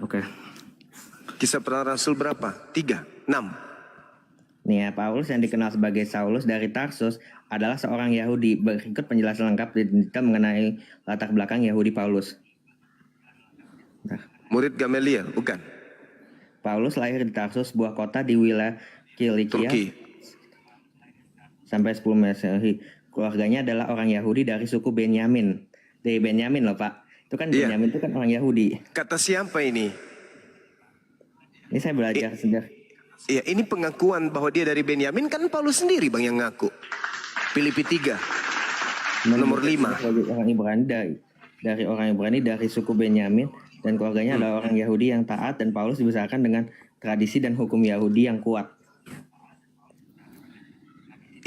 Oke. Kisah Para Rasul berapa? 3, 6. Nih ya, Paulus yang dikenal sebagai Saulus dari Tarsus adalah seorang Yahudi. Berikut penjelasan lengkap detail mengenai latar belakang Yahudi Paulus. Murid Gamaliel, bukan? Paulus lahir di Tarsus, sebuah kota di wilayah Kilikia, Turki. sampai 10 Masehi. Keluarganya adalah orang Yahudi dari suku Benyamin. Dari Benyamin loh, Pak. Itu kan Iya. Benyamin itu kan orang Yahudi. Kata siapa ini? Ini saya belajar sejarah. Iya, ini pengakuan bahwa dia dari Benyamin, kan Paulus sendiri bang yang ngaku. Filipi 3, nomor 5. Sebagai orang Ibrani dari orang Ibrani dari suku Benyamin, dan keluarganya adalah orang Yahudi yang taat, dan Paulus dibesarkan dengan tradisi dan hukum Yahudi yang kuat.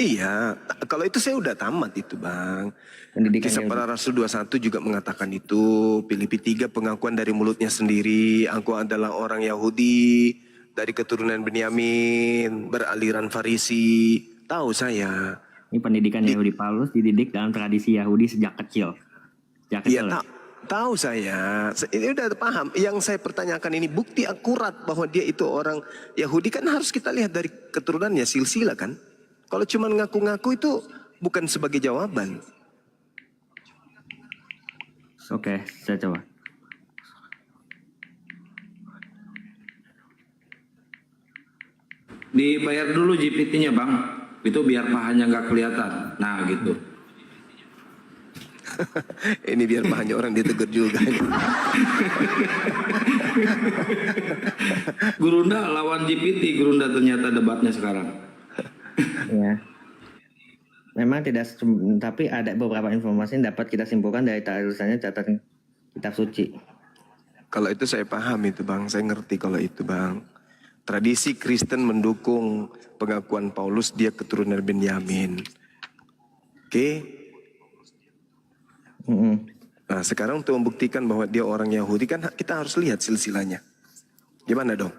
Iya, kalau itu saya udah tamat itu bang. Pendidikan Kisah Yahudi. Para Rasul 21 juga mengatakan itu. Filipi 3 pengakuan dari mulutnya sendiri. Aku adalah orang Yahudi dari keturunan Benyamin, beraliran Farisi. Tahu saya. Ini pendidikan Yahudi. Paulus dididik dalam tradisi Yahudi sejak kecil. Sejak Iya, kecil. tahu saya. Ini udah paham. Yang saya pertanyakan ini bukti akurat bahwa dia itu orang Yahudi, kan harus kita lihat dari keturunannya, silsilah kan. Kalau cuma ngaku-ngaku itu bukan sebagai jawaban. Oke, saya coba. Dibayar dulu GPT-nya bang, itu biar pahanya nggak kelihatan. Nah gitu. Ini biar banyak orang ditegur juga. Gurunda lawan GPT, Gurunda ternyata debatnya sekarang. Ya. Memang tidak, tapi ada beberapa informasi yang dapat kita simpulkan dari tulisannya catatan kitab suci. Kalau itu saya paham itu bang, saya ngerti kalau itu bang. Tradisi Kristen mendukung pengakuan Paulus dia keturunan Benyamin. Oke. Nah sekarang untuk membuktikan bahwa dia orang Yahudi kan kita harus lihat silsilahnya. Gimana dong?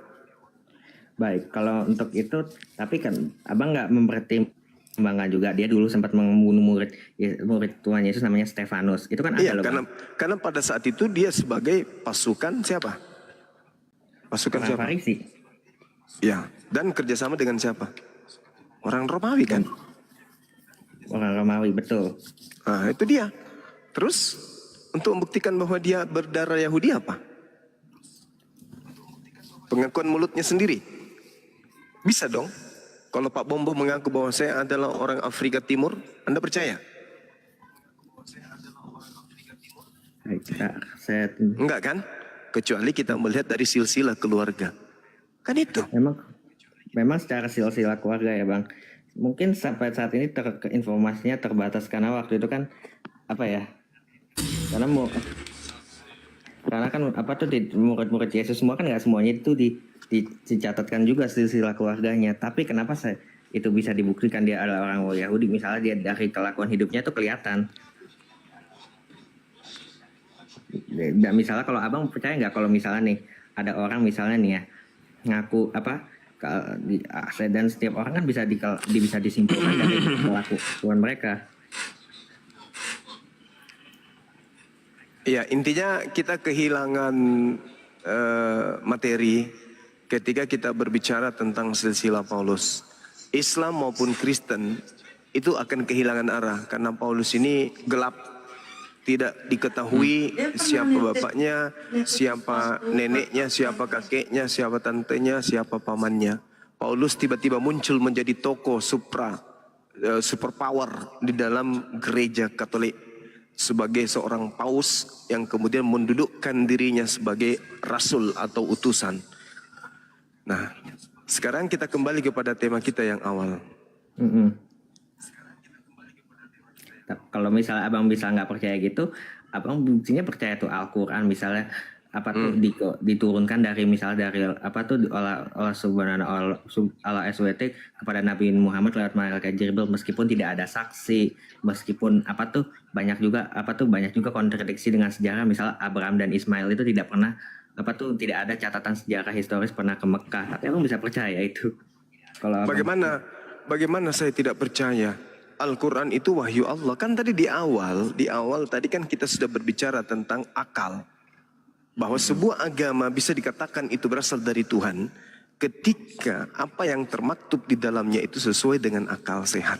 Baik, kalau untuk itu, tapi kan abang nggak mempertimbangkan juga dia dulu sempat membunuh murid Tuhan Yesus namanya Stefanus. Itu kan ada Iya, loh. karena pada saat itu dia sebagai pasukan siapa? Pasukan Orang siapa? Farisi. Ya, dan kerjasama dengan siapa? Orang Romawi kan? Orang Romawi, betul. Nah itu dia. Terus untuk membuktikan bahwa dia berdarah Yahudi apa? Pengakuan mulutnya sendiri. Bisa dong. Kalau Pak Bombo mengaku bahwa saya adalah orang Afrika Timur, Anda percaya? Baik, saya Enggak kan? Kecuali kita melihat dari silsilah keluarga. Kan itu. memang secara silsilah keluarga ya bang. Mungkin sampai saat ini informasinya terbatas karena waktu itu kan apa ya? Karena kan apa tuh di murid-murid Yesus semua kan nggak semuanya itu dicatatkan juga silsilah keluarganya. Tapi kenapa itu bisa dibuktikan dia adalah orang Yahudi? Misalnya dia dari kelakuan hidupnya tuh kelihatan. Dan misalnya kalau abang percaya nggak kalau misalnya nih ada orang misalnya nih ya ngaku apa dan setiap orang kan bisa disimpulkan dari kelakuan mereka. Ya intinya kita kehilangan materi ketika kita berbicara tentang silsilah Paulus. Islam maupun Kristen itu akan kehilangan arah karena Paulus ini gelap. Tidak diketahui siapa bapaknya, siapa neneknya, siapa kakeknya, siapa tantenya, siapa pamannya. Paulus tiba-tiba muncul menjadi tokoh super power di dalam gereja Katolik. Sebagai seorang paus yang kemudian mendudukkan dirinya sebagai rasul atau utusan. Nah, sekarang kita kembali kepada tema kita yang awal. Kalau misalnya abang bisa nggak percaya gitu, abang buktinya percaya tuh Al-Quran misalnya apa tuh diturunkan dari misalnya dari apa tuh Allah Subhanahu Allah SWT kepada Nabi Muhammad lewat malaikat Jibril meskipun tidak ada saksi, meskipun apa tuh banyak juga kontradiksi dengan sejarah, misalnya Abraham dan Ismail itu tidak pernah apa tuh tidak ada catatan sejarah historis pernah ke Mekah. Tapi abang bisa percaya itu? Kalau Bagaimana saya tidak percaya? Al-Quran itu wahyu Allah. Kan tadi di awal tadi kan kita sudah berbicara tentang akal. bahwa sebuah agama bisa dikatakan itu berasal dari Tuhan ketika apa yang termaktub di dalamnya itu sesuai dengan akal sehat.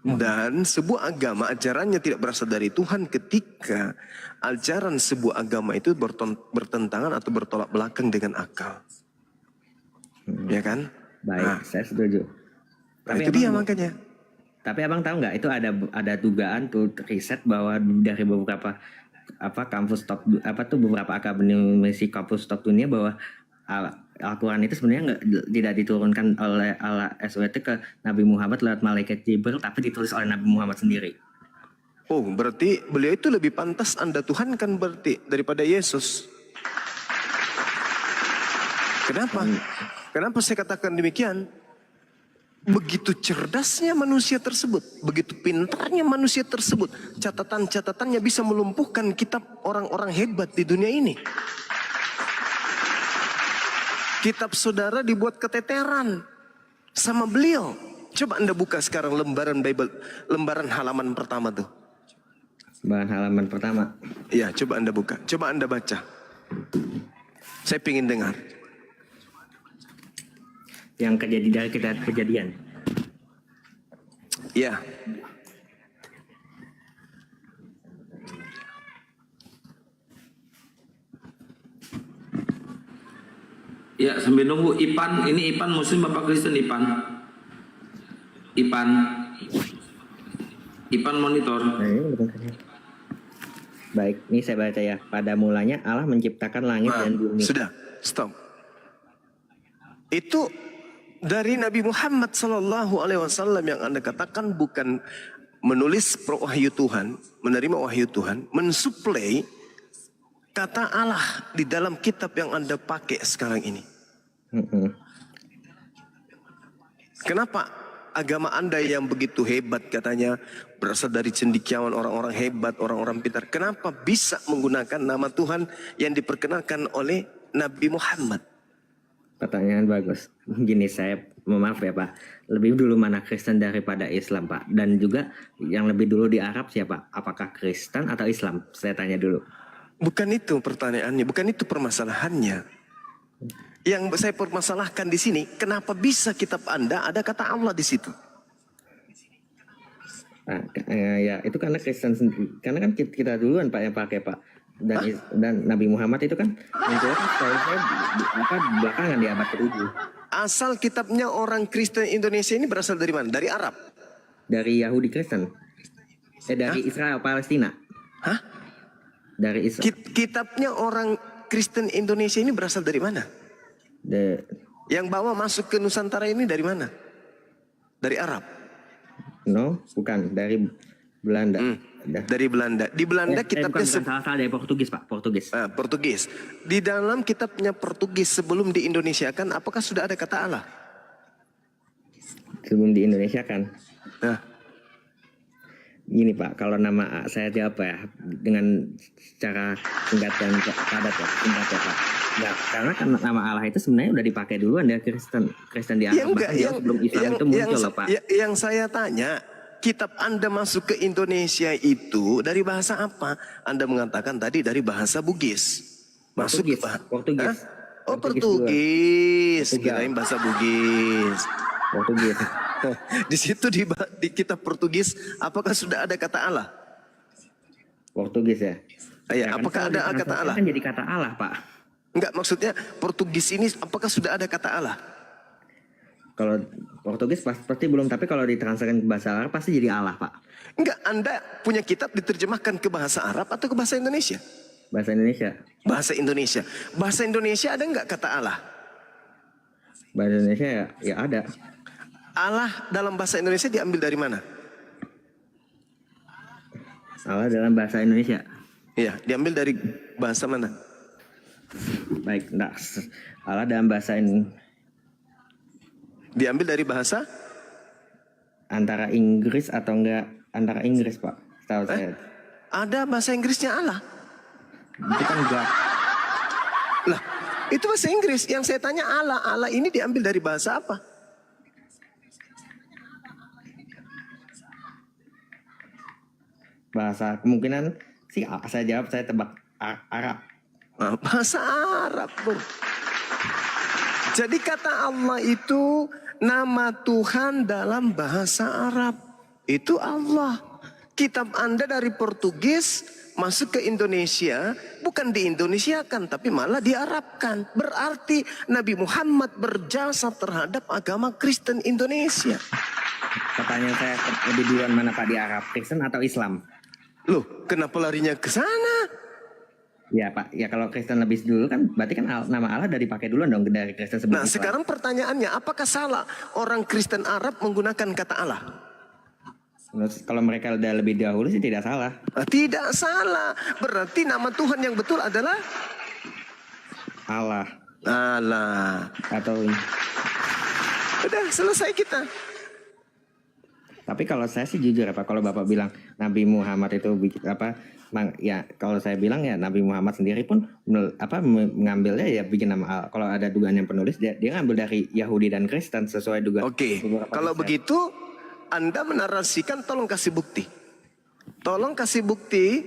Dan sebuah agama ajarannya tidak berasal dari Tuhan ketika ajaran sebuah agama itu bertentangan atau bertolak belakang dengan akal. Ya kan? Baik, Nah, saya setuju. itu dia makanya. Tapi abang tahu nggak itu ada dugaan tuh riset bahwa dari beberapa kampus top beberapa akademisi kampus top dunia bahwa Al-Quran itu sebenarnya tidak diturunkan oleh Allah SWT ke Nabi Muhammad lewat malaikat Jibril, tapi ditulis oleh Nabi Muhammad sendiri. Oh, berarti beliau itu lebih pantas Anda Tuhan kan berarti daripada Yesus. Kenapa? Kenapa saya katakan demikian? Begitu cerdasnya manusia tersebut, begitu pintarnya manusia tersebut, catatan-catatannya bisa melumpuhkan kitab orang-orang hebat di dunia ini. Kitab saudara dibuat keteteran sama beliau. Coba Anda buka sekarang lembaran Bible, lembaran halaman pertama tuh. Lembaran halaman pertama. Ya, coba Anda buka, coba Anda baca. Saya ingin dengar. Yang kejadian. Ya. Ya, sambil nunggu Ipan, ini Ipan Muslim Bapak Kristen Ipan monitor. Baik, ini saya baca ya. Pada mulanya Allah menciptakan langit dan bumi. Sudah, stop. Itu dari Nabi Muhammad SAW yang Anda katakan bukan menulis wahyu Tuhan, menerima wahyu Tuhan, mensuplai kata Allah di dalam kitab yang Anda pakai sekarang ini. Kenapa agama Anda yang begitu hebat katanya berasal dari cendekiawan orang-orang hebat, orang-orang pintar, kenapa bisa menggunakan nama Tuhan yang diperkenalkan oleh Nabi Muhammad? Pertanyaan bagus. Gini, saya maaf ya Pak, lebih dulu mana Kristen daripada Islam Pak? Dan juga yang lebih dulu di Arab siapa? Apakah Kristen atau Islam? Saya tanya dulu. Bukan itu pertanyaannya, bukan itu permasalahannya. Yang saya permasalahkan di sini, kenapa bisa kitab Anda ada kata Allah di situ? Ya itu karena Kristen, karena kan kita duluan Pak yang pakai Pak. Dan Nabi Muhammad itu kan munculnya belakangan di abad ke-7. Asal kitabnya orang Kristen Indonesia ini berasal dari mana? Dari Arab? Dari Yahudi Kristen. Dari Israel Palestina. Hah? Dari Israel. Kitabnya orang Kristen Indonesia ini berasal dari mana? Yang bawa masuk ke Nusantara ini dari mana? Dari Arab? No, bukan. Dari Belanda. Dari Belanda. Di Belanda kitabnya bukan salah dari Portugis Pak, Portugis. Portugis. Di dalam kitabnya Portugis sebelum di Indonesia kan, apakah sudah ada kata Allah? Sebelum di Indonesia kan. Nah. Gini Pak, kalau nama saya jawab ya dengan cara singkat dan padat ya, singkat ya Pak. Enggak, karena kan nama Allah itu sebenarnya udah dipakai duluan dari Kristen di Arab, bahkan sebelum Islam itu muncul loh Pak. Yang saya tanya, kitab Anda masuk ke Indonesia itu dari bahasa apa? Anda mengatakan tadi dari bahasa Bugis. Masuk Portugis. Oh, Portugis. Kirain bahasa Bugis. Portugis. Di situ di kitab Portugis, apakah sudah ada kata Allah? Portugis ya. Ya, apakah ada kata Allah? Kan jadi kata Allah Pak. Enggak, maksudnya Portugis ini apakah sudah ada kata Allah? Kalau Portugis pasti belum, tapi kalau ditranslasikan ke bahasa Arab pasti jadi Allah Pak. Enggak, Anda punya kitab diterjemahkan ke bahasa Arab atau ke bahasa Indonesia? Bahasa Indonesia. Bahasa Indonesia. Bahasa Indonesia ada enggak kata Allah? Bahasa Indonesia ya ada. Allah dalam bahasa Indonesia diambil dari mana? Allah dalam bahasa Indonesia. Iya, diambil dari bahasa mana? Baik, enggak. Allah dalam bahasa ini diambil dari bahasa antara Inggris atau enggak antara Inggris Pak, setahu saya. Ada bahasa Inggrisnya Allah. Itu kan enggak. Lah, itu bahasa Inggris. Yang saya tanya Allah. Allah ini diambil dari bahasa apa? Bahasa kemungkinan sih saya jawab, saya tebak Arab. Bahasa Arab, Bung. Jadi kata Allah itu nama Tuhan dalam bahasa Arab. Itu Allah. Kitab Anda dari Portugis masuk ke Indonesia, bukan di Indonesiakan, tapi malah diarabkan. Berarti Nabi Muhammad berjasa terhadap agama Kristen Indonesia. Pertanyaan saya, lebih duluan mana Pak, di Arab, Kristen atau Islam? Loh, kenapa larinya ke sana? Ya Pak, ya kalau Kristen lebih dulu kan berarti kan nama Allah dari pakai duluan dong dari Kristen sebelum Nah, Islam. sekarang pertanyaannya, apakah salah orang Kristen Arab menggunakan kata Allah? Kalau mereka udah lebih dahulu sih tidak salah. Nah, tidak salah. Berarti nama Tuhan yang betul adalah Allah Allah. atau Udah selesai kita. tapi kalau saya sih jujur ya Pak, kalau Bapak bilang Nabi Muhammad itu ya kalau saya bilang ya Nabi Muhammad sendiri pun mengambilnya ya bikin nama Allah. Kalau ada dugaan yang penulis dia ngambil dari Yahudi dan Kristen sesuai dugaan. Oke, kalau begitu Anda menarasikan, tolong kasih bukti. Tolong kasih bukti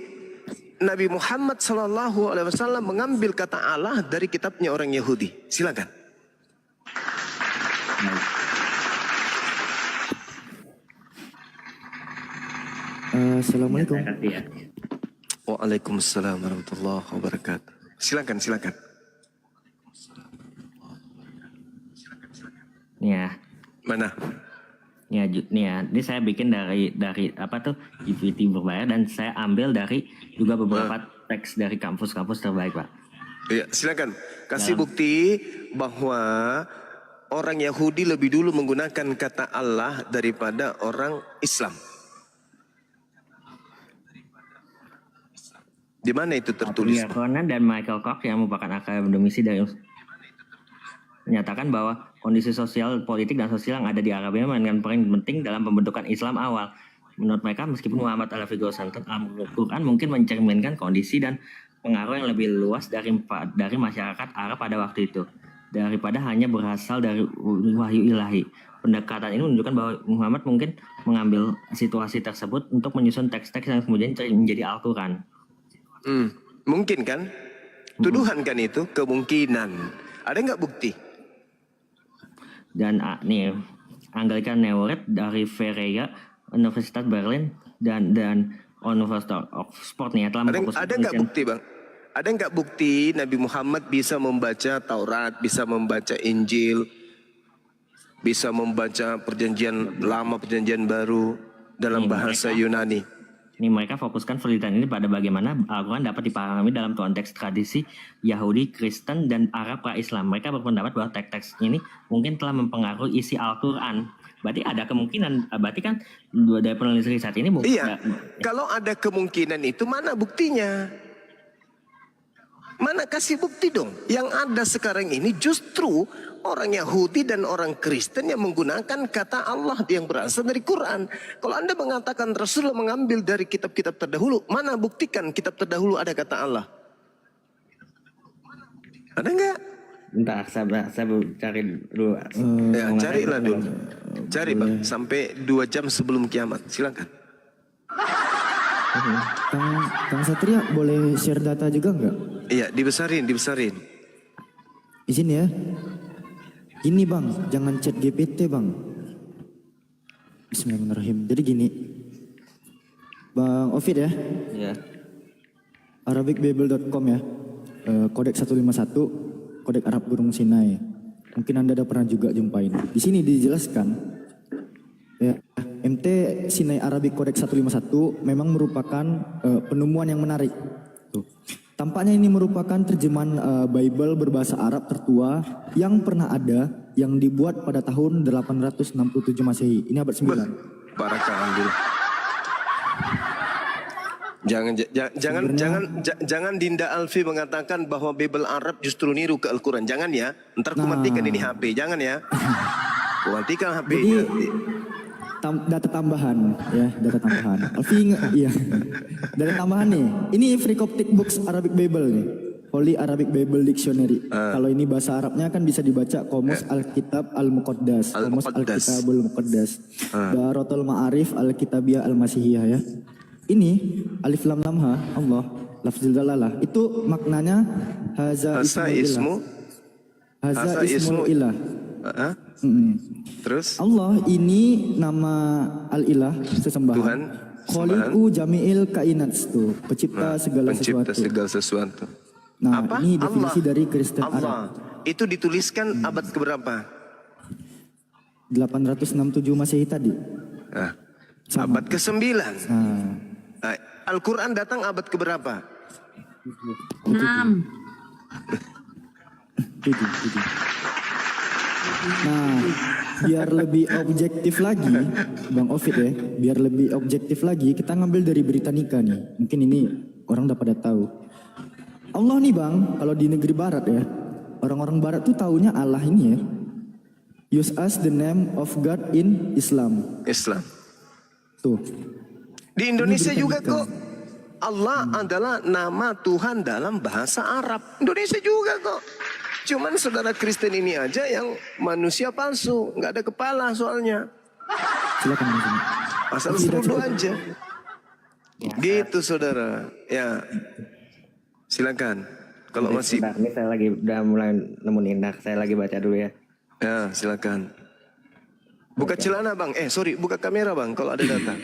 Nabi Muhammad SAW mengambil kata Allah dari kitabnya orang Yahudi. Silakan. Assalamualaikum. Ya. Waalaikumsalam warahmatullahi wabarakatuh. Silakan, silakan. Ya. Mana? Ini saya bikin dari GPT berbayar dan saya ambil dari juga beberapa teks dari kampus-kampus terbaik Pak. Ya, silakan. Kasih bukti bahwa orang Yahudi lebih dulu menggunakan kata Allah daripada orang Islam. Di mana itu tertulis? Conan dan Michael Koch yang merupakan akademisi dari menyatakan bahwa kondisi sosial, politik, dan sosial yang ada di Arabia memainkan peran penting dalam pembentukan Islam awal. Menurut mereka, meskipun Muhammad adalah figur santun, Al-Quran mungkin mencerminkan kondisi dan pengaruh yang lebih luas dari masyarakat Arab pada waktu itu, daripada hanya berasal dari wahyu ilahi. Pendekatan ini menunjukkan bahwa Muhammad mungkin mengambil situasi tersebut untuk menyusun teks-teks yang kemudian menjadi Al-Quran. Mungkin kan? Tuduhan kan itu? Kemungkinan. Ada nggak bukti? Dan Anglican Neuret dari Vereya, Universitas Berlin dan Universitas Oxford nih telah memfokuskan. Ada nggak bukti bang? Ada nggak bukti Nabi Muhammad bisa membaca Taurat, bisa membaca Injil, bisa membaca Perjanjian Lama, Perjanjian Baru dalam bahasa Yunani? Ini mereka fokuskan penelitian ini pada bagaimana Al-Quran dapat dipahami dalam konteks tradisi Yahudi, Kristen, dan Arab pra-Islam. Mereka berpendapat bahwa teks-teks ini mungkin telah mempengaruhi isi Al-Quran. Berarti ada kemungkinan, berarti kan dari peneliti riset ini mungkin. Iya, kalau ada kemungkinan itu mana buktinya? Mana kasih bukti dong? Yang ada sekarang ini justru orang Yahudi dan orang Kristen yang menggunakan kata Allah yang berasal dari Quran. Kalau Anda mengatakan Rasulullah mengambil dari kitab-kitab terdahulu, mana buktikan kitab terdahulu ada kata Allah? Ada nggak? Bentar, saya cari dulu. Ya, carilah dulu. Cari bang, sampai 2 jam sebelum kiamat. Silakan. Kang Satria boleh share data juga nggak? Iya, dibesarin. Izin ya. Ini bang, jangan chat GPT bang. Bismillahirrahmanirrahim. Jadi gini, Bang Ovid ya. Ya. Arabicbible.com ya. Kodek 151, kodek Arab Gunung Sinai. Mungkin Anda udah pernah juga jumpain. Di sini dijelaskan ya, MT Sinai Arabic Kodek 151 memang merupakan penemuan yang menarik. Tuh. Tampaknya ini merupakan terjemahan Bible berbahasa Arab tertua yang pernah ada, yang dibuat pada tahun 867 Masehi. Ini abad 9. Barakallah. Jangan Dinda Alfi mengatakan bahwa Bible Arab justru niru ke Al-Quran. Jangan ya. Ntar kumatikan ini HP. Jangan ya. Kumatikan HP. Jadi data tambahan ya, data tambahan. Alfi iya. Data tambahan nih. Ini Free Coptic Books Arabic Bible nih. Holy Arabic Bible Dictionary. Kalau ini bahasa Arabnya kan bisa dibaca Qomus Alkitab Al-Muqaddas, Qomus Alkitabul Muqaddas, Daratul Ma'arif Alkitabiyah Al-Masihiyah ya. Ini Alif Lam Lam Ha Allah lafzul dalalah itu maknanya haza Asa ismul ilah. ismu. Haza Haza ismul ismu. ilah. Ah, terus Allah ini nama al-ilah sesembahan. Tuhan, Khaliqu jami'il kainat itu, pencipta segala pencipta sesuatu. segala sesuatu. Nah, Apa? ini definisi Allah. dari Kristen Arab. Allah. Itu dituliskan abad keberapa? 867 Masehi tadi. Nah, Sama. abad ke-9. Nah, Al-Quran datang abad keberapa? 6. tujuh. Nah, biar lebih objektif lagi, Bang Ovid ya, biar lebih objektif lagi, kita ngambil dari Britannica nih. Mungkin ini orang udah pada tahu. Allah nih Bang, kalau di negeri barat ya, orang-orang barat tuh taunya Allah ini ya. Use as the name of God in Islam. Islam. Tuh. Di Indonesia Ini juga Britannica. kok. Allah adalah nama Tuhan dalam bahasa Arab. Indonesia juga kok. Cuman saudara Kristen ini aja yang manusia palsu, nggak ada kepala soalnya. Silakan Bang Sumi. Asal serudu aja. Gitu saudara. Ya. Silakan. Kalau masih, Sebentar, ini saya lagi udah mulai nemuin indak. Saya lagi baca dulu ya. ya silakan. Buka celana bang. Sorry, buka kamera bang. Kalau ada data.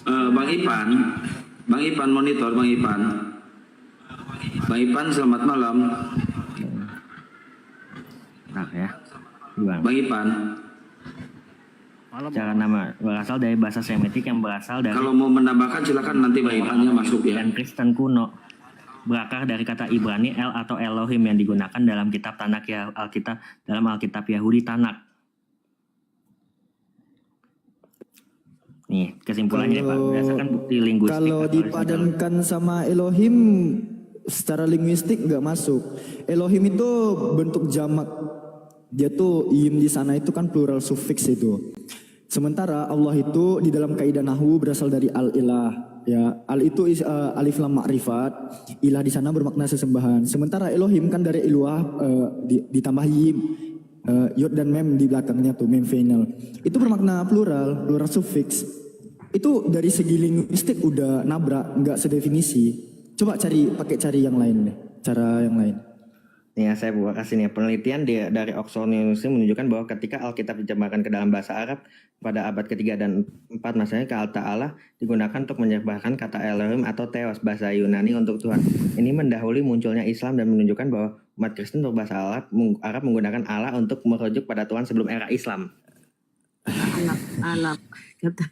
Bang Ipan monitor, Bang Ipan. Bang Ipan selamat malam. Nah ya. Bang. Bang Ipan, Cara nama berasal dari bahasa Semitik yang berasal dari kalau mau menambahkan silakan nanti Bang Ipannya masuk ya. dan Kristen kuno. Berakar dari kata Ibrani El atau Elohim yang digunakan dalam kitab Tanak ya Alkitab dalam Alkitab Yahudi Tanak. Nih kesimpulannya Pak, berdasarkan bukti linguistik. Kalau atau dipadankan sama Elohim secara linguistik nggak masuk. Elohim itu bentuk jamak. Dia tuh im di sana itu kan plural sufiks itu. Sementara Allah itu di dalam kaidah nahwu berasal dari al-ilah. Ya, al itu alif lam ma'rifat. Ilah di sana bermakna sesembahan. Sementara Elohim kan dari iluah ditambah yim. Yod dan mem di belakangnya tuh mem final. Itu bermakna plural sufiks. Itu dari segi linguistik udah nabrak, nggak sedefinisi. Coba pakai yang lain deh, cara yang lain. Nih ya, saya buat kasih nih penelitian dari Oxford University menunjukkan bahwa ketika Alkitab diterjemahkan ke dalam bahasa Arab pada abad ke-3 dan 4 masanya kata Allah digunakan untuk menyebabkan kata Elohim atau Theos bahasa Yunani untuk Tuhan. Ini mendahului munculnya Islam dan menunjukkan bahwa umat Kristen berbahasa Arab menggunakan Allah untuk merujuk pada Tuhan sebelum era Islam. Alam. Kata.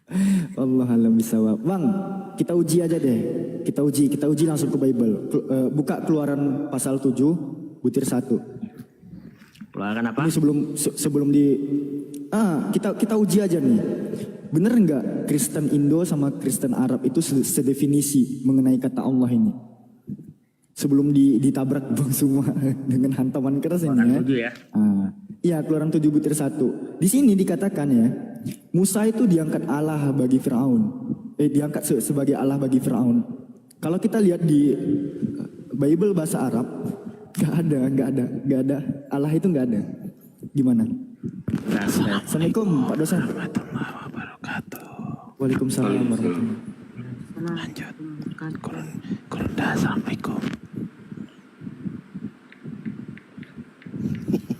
Allah alam bisawab. Bang, kita uji aja deh. Kita uji langsung ke Bible. Buka Keluaran pasal 7 butir 1. Keluaran apa? Ini sebelum kita uji aja nih. Bener nggak Kristen Indo sama Kristen Arab itu sedefinisi mengenai kata Allah ini? Sebelum ditabrak Bang semua dengan hantaman keras ini Keluaran ya. 7 ya. Iya, Keluaran 7 butir 1. Di sini dikatakan ya, Musa itu diangkat Allah bagi Firaun. Diangkat sebagai Allah bagi Firaun. Kalau kita lihat di Bible bahasa Arab, nggak ada. Allah itu nggak ada. Gimana? Nah, Assalamualaikum Pak dosen. Waalaikumsalam warahmatullahi. Lanjut. Assalamualaikum.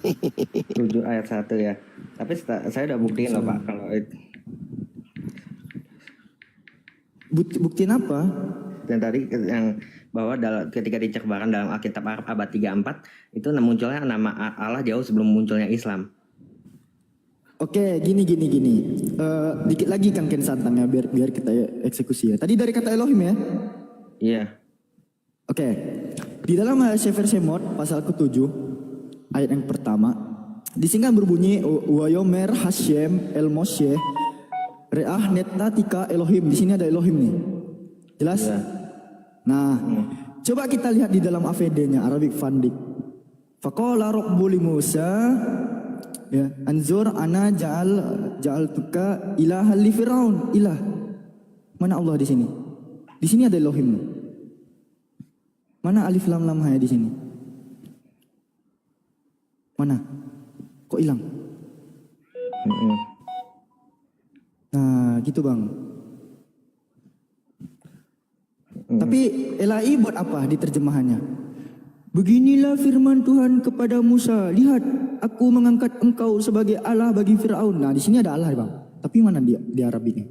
7 ayat 1 ya. Tapi saya udah buktiin loh Pak kalau itu. Buktiin apa? Dan tadi yang bahwa ketika dicerbakan dalam Alkitab Arab abad 3-4 itu munculnya nama Allah jauh sebelum munculnya Islam. Oke, gini. Dikit lagi Kang Ken Santang ya, biar kita eksekusi ya. Tadi dari kata Elohim ya. Iya. Oke, di dalam Sefer Shemot pasal ke-7 ayat yang pertama, di sini kan berbunyi Wayomer Hashem El Moshe Re'ah Netatika Elohim. Di sini ada Elohim nih. Jelas? Iya. Nah, coba kita lihat di dalam AVD-nya Arabic Fundik. Faqala Rabbul Musa ya, anzur ana ja'al tuka ilahan li Firaun. Ilah. Mana Allah di sini? Di sini ada Elohim. Mana alif lam lam haya di sini? Mana? Kok hilang? Nah, gitu Bang. Tapi LAI buat apa di terjemahannya? Beginilah firman Tuhan kepada Musa, lihat aku mengangkat engkau sebagai Allah bagi Fir'aun. Nah di sini ada Allah bang, tapi mana di Arabiknya?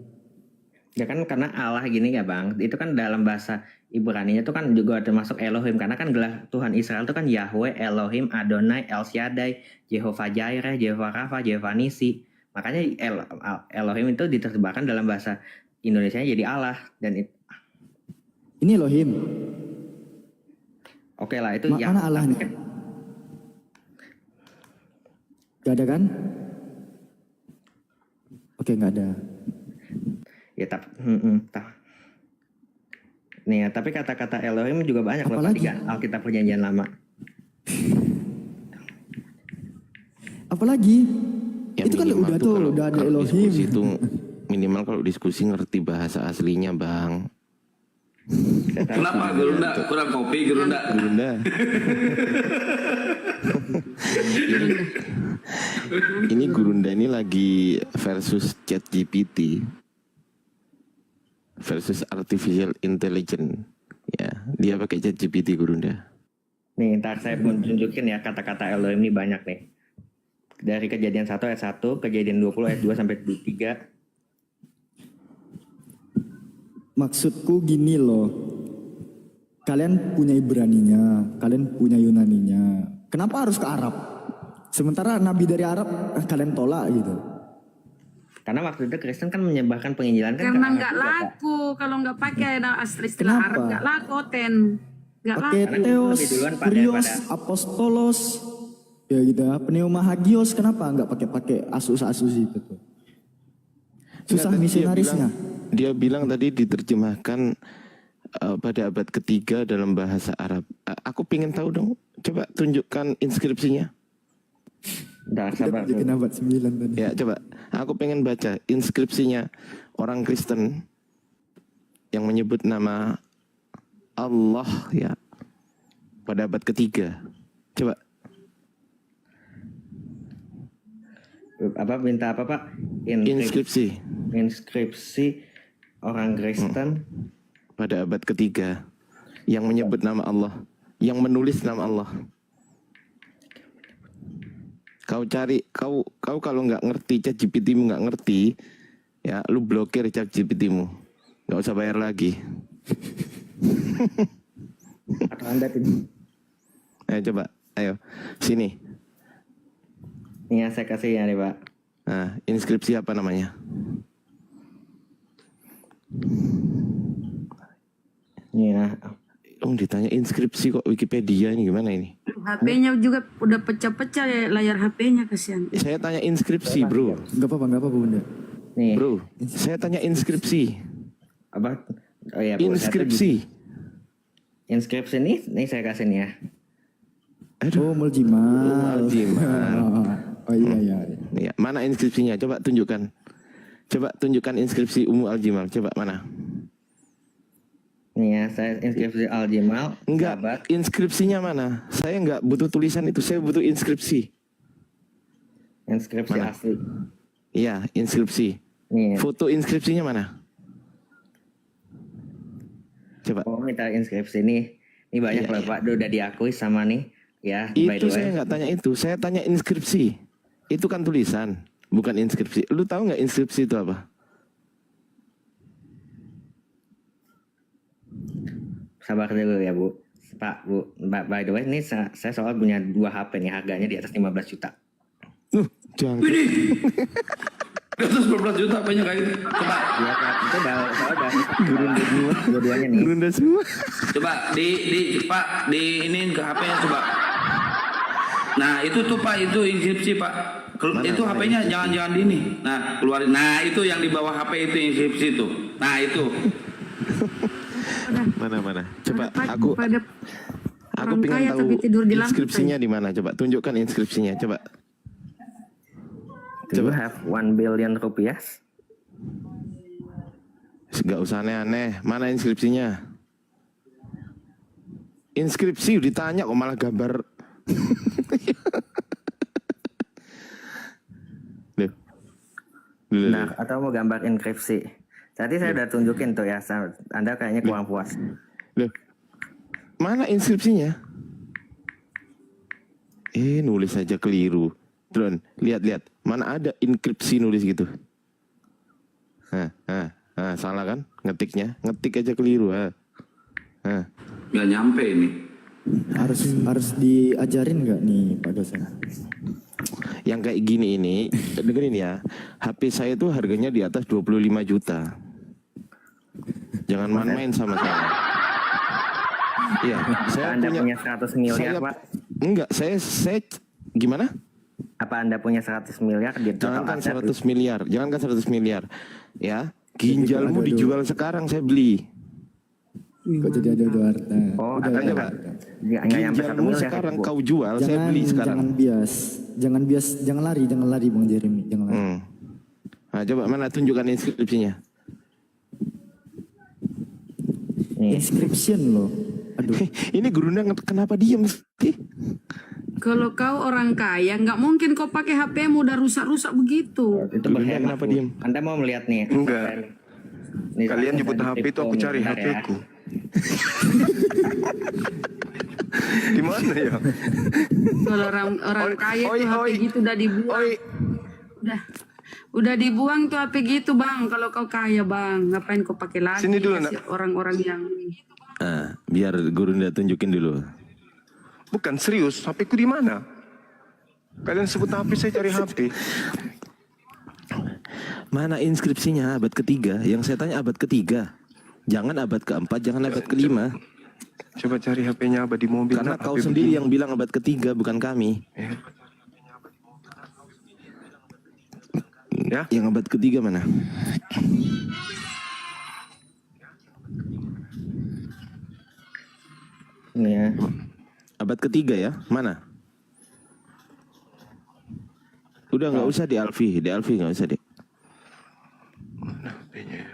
Ya kan karena Allah gini ya bang, itu kan dalam bahasa Ibrani itu kan juga termasuk Elohim, karena kan gelar Tuhan Israel itu kan Yahweh, Elohim, Adonai, El Shaddai, Jehovah Jireh, Jehovah Rafa, Jehovah Nisi. Makanya Elohim itu diterjemahkan dalam bahasa Indonesia jadi Allah, dan Ini Elohim. oke lah itu Mana Allahnya? Gak ada kan? Oke gak ada. Ya nih ya, tapi kata-kata Elohim juga banyak loh Apalagi? di Alkitab Perjanjian Lama. Apalagi? Ya, Itu kan minimal udah tuh tuh, kalau- udah ada kalau Elohim. diskusi itu minimal kalau diskusi ngerti bahasa aslinya bang. Kenapa Gerunda? Kurang kopi Gerunda. Gerunda. Ini Gerunda ini lagi versus ChatGPT versus artificial intelligence. Ya, dia pakai ChatGPT Gerunda. Nih, ntar saya mau tunjukin ya kata-kata Elohim ini banyak nih. Dari Kejadian 1 ayat 1, Kejadian 20 ayat 2 sampai 3. Maksudku gini loh. Kalian punya Ibraninya, kalian punya Yunaninya. Kenapa harus ke Arab? Sementara Nabi dari Arab kalian tolak gitu. Karena waktu itu Kristen kan menyebarkan penginjilan kan Karena ke nggak Arab juga, Pak. laku kalau nggak pakai istilah Kenapa? Arab nggak laku ten nggak Pakai laku. Karena Theos, lebih duluan, Pak, Kurios, daripada- Apostolos, ya gitu ya. Pneumahagios kenapa nggak pakai Asus itu tuh? Susah Nggak, tadi misionarisnya. Dia bilang tadi diterjemahkan pada abad ketiga dalam bahasa Arab. Aku pengen tahu dong. Coba tunjukkan inskripsinya. Udah sabar. Bikin abad 9 tadi. Ya coba. Aku pengen baca inskripsinya orang Kristen yang menyebut nama Allah ya pada abad ketiga. Coba. Apa minta apa Pak? Inskripsi Inskripsi orang Kristen. pada abad ketiga yang menyebut nama Allah, yang menulis nama Allah. Kau cari, kau kalau nggak ngerti, ChatGPT-mu nggak ngerti, ya lu blokir ChatGPT-mu, nggak usah bayar lagi. Atau Anda tidak? Ayo coba, ayo sini. Nih ya, saya kasih ya nih Pak. Nah, inskripsi apa namanya? Nih ya. Ditanya inskripsi kok Wikipedia ini gimana ini? HP-nya juga udah pecah-pecah ya layar HP-nya kasihan. Saya tanya inskripsi, bro. Nggak apa-apa bunda. Nih. Bro, saya tanya inskripsi. Apa? Oh iya, Bu. Inskripsi. Inskripsi nih saya kasih nih ya. Oh muljimal. Muljimal. Oh iya. Ya, mana inskripsinya? Coba tunjukkan. Coba tunjukkan inskripsi Ummu Al-Jimal. Coba mana? Nih ya, saya inskripsi Al-Jimal. Enggak, sahabat. inskripsinya mana? Saya enggak butuh tulisan itu, saya butuh inskripsi. Inskripsi Mana? asli. Iya, inskripsi. Nih. Foto inskripsinya mana? Coba. Oh, minta inskripsi nih. Ini banyak Iya, loh iya. Pak, udah diakui sama nih. Ya, by the Itu way. saya enggak tanya itu, saya tanya inskripsi. Itu kan tulisan, bukan inskripsi. Lu tahu enggak inskripsi itu apa? Sabar dulu ya Bu. Pak, Bu. By the way, ini saya soal punya 2 HP nih, harganya di atas 15 juta. Jangan. Di atas 12 juta banyak kayak gitu. Coba, Ya, Pak. Itu udah dua-duanya nih. Gerunda semua. coba di Pak di ini ke HP-nya coba. Nah itu tuh Pak, itu inskripsi Pak. Itu HP-nya jangan di ini. Nah keluarin. Nah itu yang di bawah HP itu inskripsi itu. Nah itu. Mana? Coba Aku aku orang pengen kaya tahu tapi tidur di lantai. inskripsinya di mana. Coba tunjukkan inskripsinya. Coba. Do you have 1 billion rupiah? Gak usah aneh-aneh. Mana inskripsinya? Inskripsi ditanya kok malah gambar. Loh. Nah, atau mau gambar inskripsi. Tadi saya udah tunjukin tuh ya, Anda kayaknya kurang puas. Loh, mana inskripsinya? Nulis aja keliru. Drone, lihat. Mana ada inskripsi nulis gitu? Salah kan? Ngetiknya, ngetik aja keliru. Nggak nyampe ini. Harus diajarin nggak nih Pak dosen? Yang kayak gini ini, dengerin ya. HP saya tuh harganya di atas 25 juta. Jangan main-main sama saya. Iya, saya Anda punya 100 miliar, Pak? Enggak, saya gimana? Apa Anda punya 100 miliar di total Jangankan aset? 100 miliar, jangankan 100 miliar. Ya, ginjalmu dijual sekarang saya beli. Kok jadi ada harta? Oh, Udah, ada, udah. Pak. Nggak nyampe 1 Ginjalmu miliar. sekarang Bu. kau jual, saya beli sekarang. Jangan bias, jangan lari Bang Jeremy, jangan lari. Nah, coba mana tunjukkan inskripsinya. Nih. Inscription loh. Aduh. Ini gurunya kenapa diem sih? Kalau kau orang kaya, nggak mungkin kau pakai HP-mu udah rusak-rusak begitu. Itu Gurunya berhemat, kenapa Bu. diem? Anda mau melihat nih? Enggak. Nih, Kalian saya nyebut ada HP itu kripto aku nih, cari bentar ya. HP ku. Di mana ya? Kalau orang kaya oi, tuh HP oi. gitu udah dibuang. Oi, Udah dibuang tuh HP gitu Bang. Kalau kau kaya Bang, ngapain kau pakai lagi? Sini dulu, kasih orang-orang yang Biar gurunya tunjukin dulu. bukan serius. HP ku di mana? Kalian sebut HP, saya cari HP. Mana inskripsinya abad ketiga? Yang saya tanya abad ketiga. Jangan abad keempat, jangan abad kelima. Coba cari HP-nya Abah di mobil. Karena Nak, kau HP sendiri begini. yang bilang abad ketiga, bukan kami. Ya, Yang abad ketiga mana? Ini ya. Abad ketiga ya? Mana? Udah nggak usah di Alfi nggak usah deh.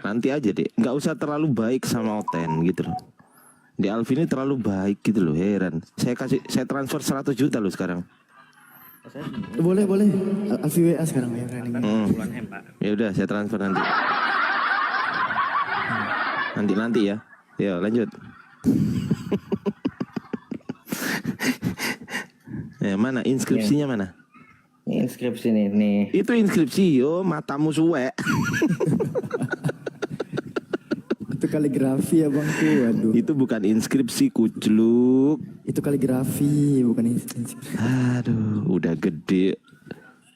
Nanti aja deh, nggak usah terlalu baik sama Oten gitu loh. Di Alfi ini terlalu baik gitu loh, heran. Saya transfer 100 juta loh sekarang. Boleh. Alfi WA sekarang ya. Ya udah, saya transfer nanti. Nanti ya. Ya lanjut. Mana inskripsinya mana? Ini inskripsi nih. Itu inskripsi, yo matamu suwe. Itu kaligrafi ya Bang tuh. Aduh. Itu bukan inskripsi kucluk. Itu kaligrafi bukan inskripsi. Aduh, udah gede.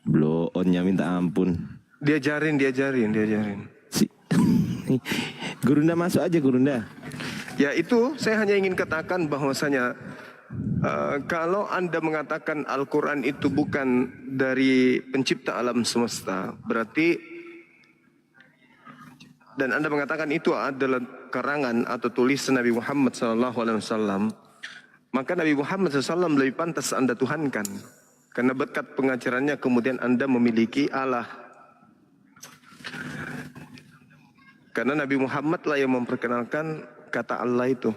Blow onnya minta ampun. diajarin. Si Gurunda masuk aja Gurunda. Ya itu saya hanya ingin katakan bahwasanya kalau Anda mengatakan Al-Quran itu bukan dari pencipta alam semesta, berarti dan Anda mengatakan itu adalah karangan atau tulisan Nabi Muhammad SAW, maka Nabi Muhammad SAW lebih pantas Anda tuhankan. Karena berkat pengajarannya kemudian Anda memiliki Allah. Karena Nabi Muhammad lah yang memperkenalkan kata Allah itu.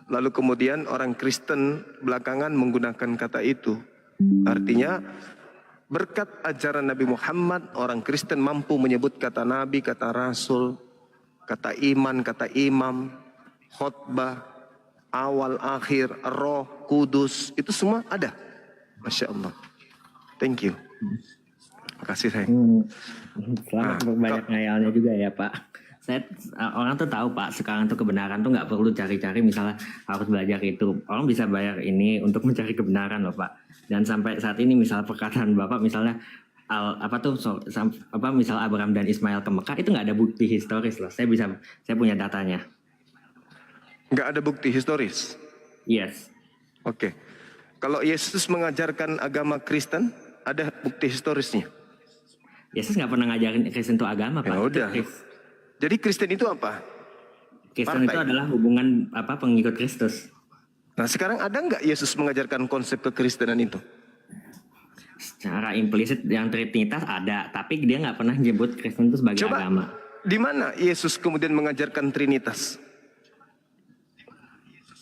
Lalu kemudian orang Kristen belakangan menggunakan kata itu. Artinya berkat ajaran Nabi Muhammad, orang Kristen mampu menyebut kata Nabi, kata Rasul, kata iman, kata imam, khutbah, awal, akhir, roh, kudus. Itu semua ada. Masya Allah. Thank you. Makasih saya. Selamat banyak ngayalnya juga ya Pak. Orang tuh tahu Pak, sekarang tuh kebenaran tuh nggak perlu cari-cari, misalnya harus belajar itu. Orang bisa bayar ini untuk mencari kebenaran loh Pak. Dan sampai saat ini misal perkataan Bapak misalnya misal Abraham dan Ismail ke Mekah itu nggak ada bukti historis loh. Saya punya datanya. Nggak ada bukti historis. Yes. Oke. Kalau Yesus mengajarkan agama Kristen, ada bukti historisnya. Yesus nggak pernah ngajarin Kristen itu agama Pak. Ya udah. Jadi Kristen itu apa? Kristen itu adalah hubungan pengikut Kristus. Nah sekarang ada nggak Yesus mengajarkan konsep kekristenan itu? Secara implisit yang Trinitas ada, tapi dia nggak pernah nyebut Kristen itu sebagai Coba, agama. di mana Yesus kemudian mengajarkan Trinitas?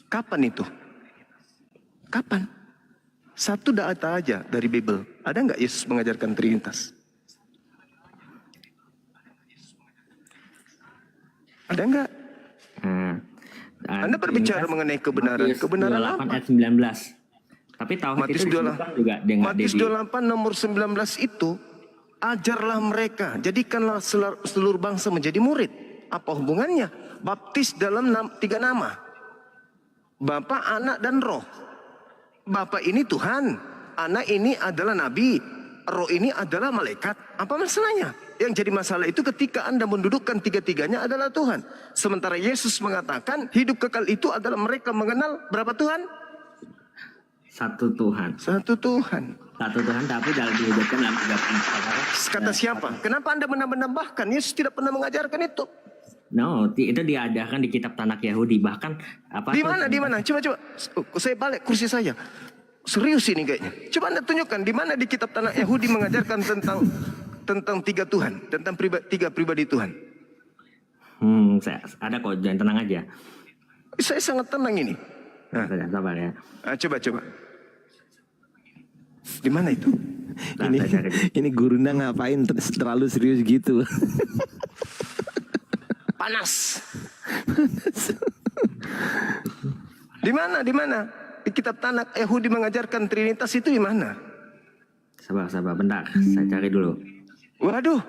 Kapan itu? Kapan? Satu data aja dari Bible. Ada nggak Yesus mengajarkan Trinitas? Ada nggak? Nah, Anda berbicara mengenai kebenaran. Matius Kebenaran 28 apa? ayat 19. Tapi tauhid Matius itu disebutkan juga dengan Matius 28 nomor 19 itu, ajarlah mereka, jadikanlah seluruh bangsa menjadi murid. Apa hubungannya? Baptis dalam 3 nama. Bapa, Anak, dan Roh. Bapa ini Tuhan, Anak ini adalah Nabi, Roh ini adalah malaikat. Apa masalahnya? Yang jadi masalah itu ketika Anda mendudukkan tiga-tiganya adalah Tuhan. Sementara Yesus mengatakan hidup kekal itu adalah mereka mengenal berapa Tuhan? satu Tuhan. Satu Tuhan. Satu Tuhan tapi dalam dihidupkan dalam 3 perkara. Kata siapa? Kenapa Anda menambah-nambahkan? Yesus tidak pernah mengajarkan itu. No, itu diajarkan di kitab Tanakh Yahudi, bahkan apa Di tuh- mana? Di mana? Coba. Saya balik kursi saya. Serius ini kayaknya. Coba Anda tunjukkan di mana di kitab Tanakh Yahudi mengajarkan tentang 3 Tuhan, tentang 3 pribadi Tuhan. Saya ada kok, jangan tenang aja. Saya sangat tenang ini. Nah, Sabar ya. coba. Di mana itu? Nah, Ini saya cari. ini Gurunda ngapain terlalu serius gitu? Panas. Di mana? Di kitab Tanakh Yahudi mengajarkan Trinitas itu di mana? Sabar, bentar. Saya cari dulu. Waduh.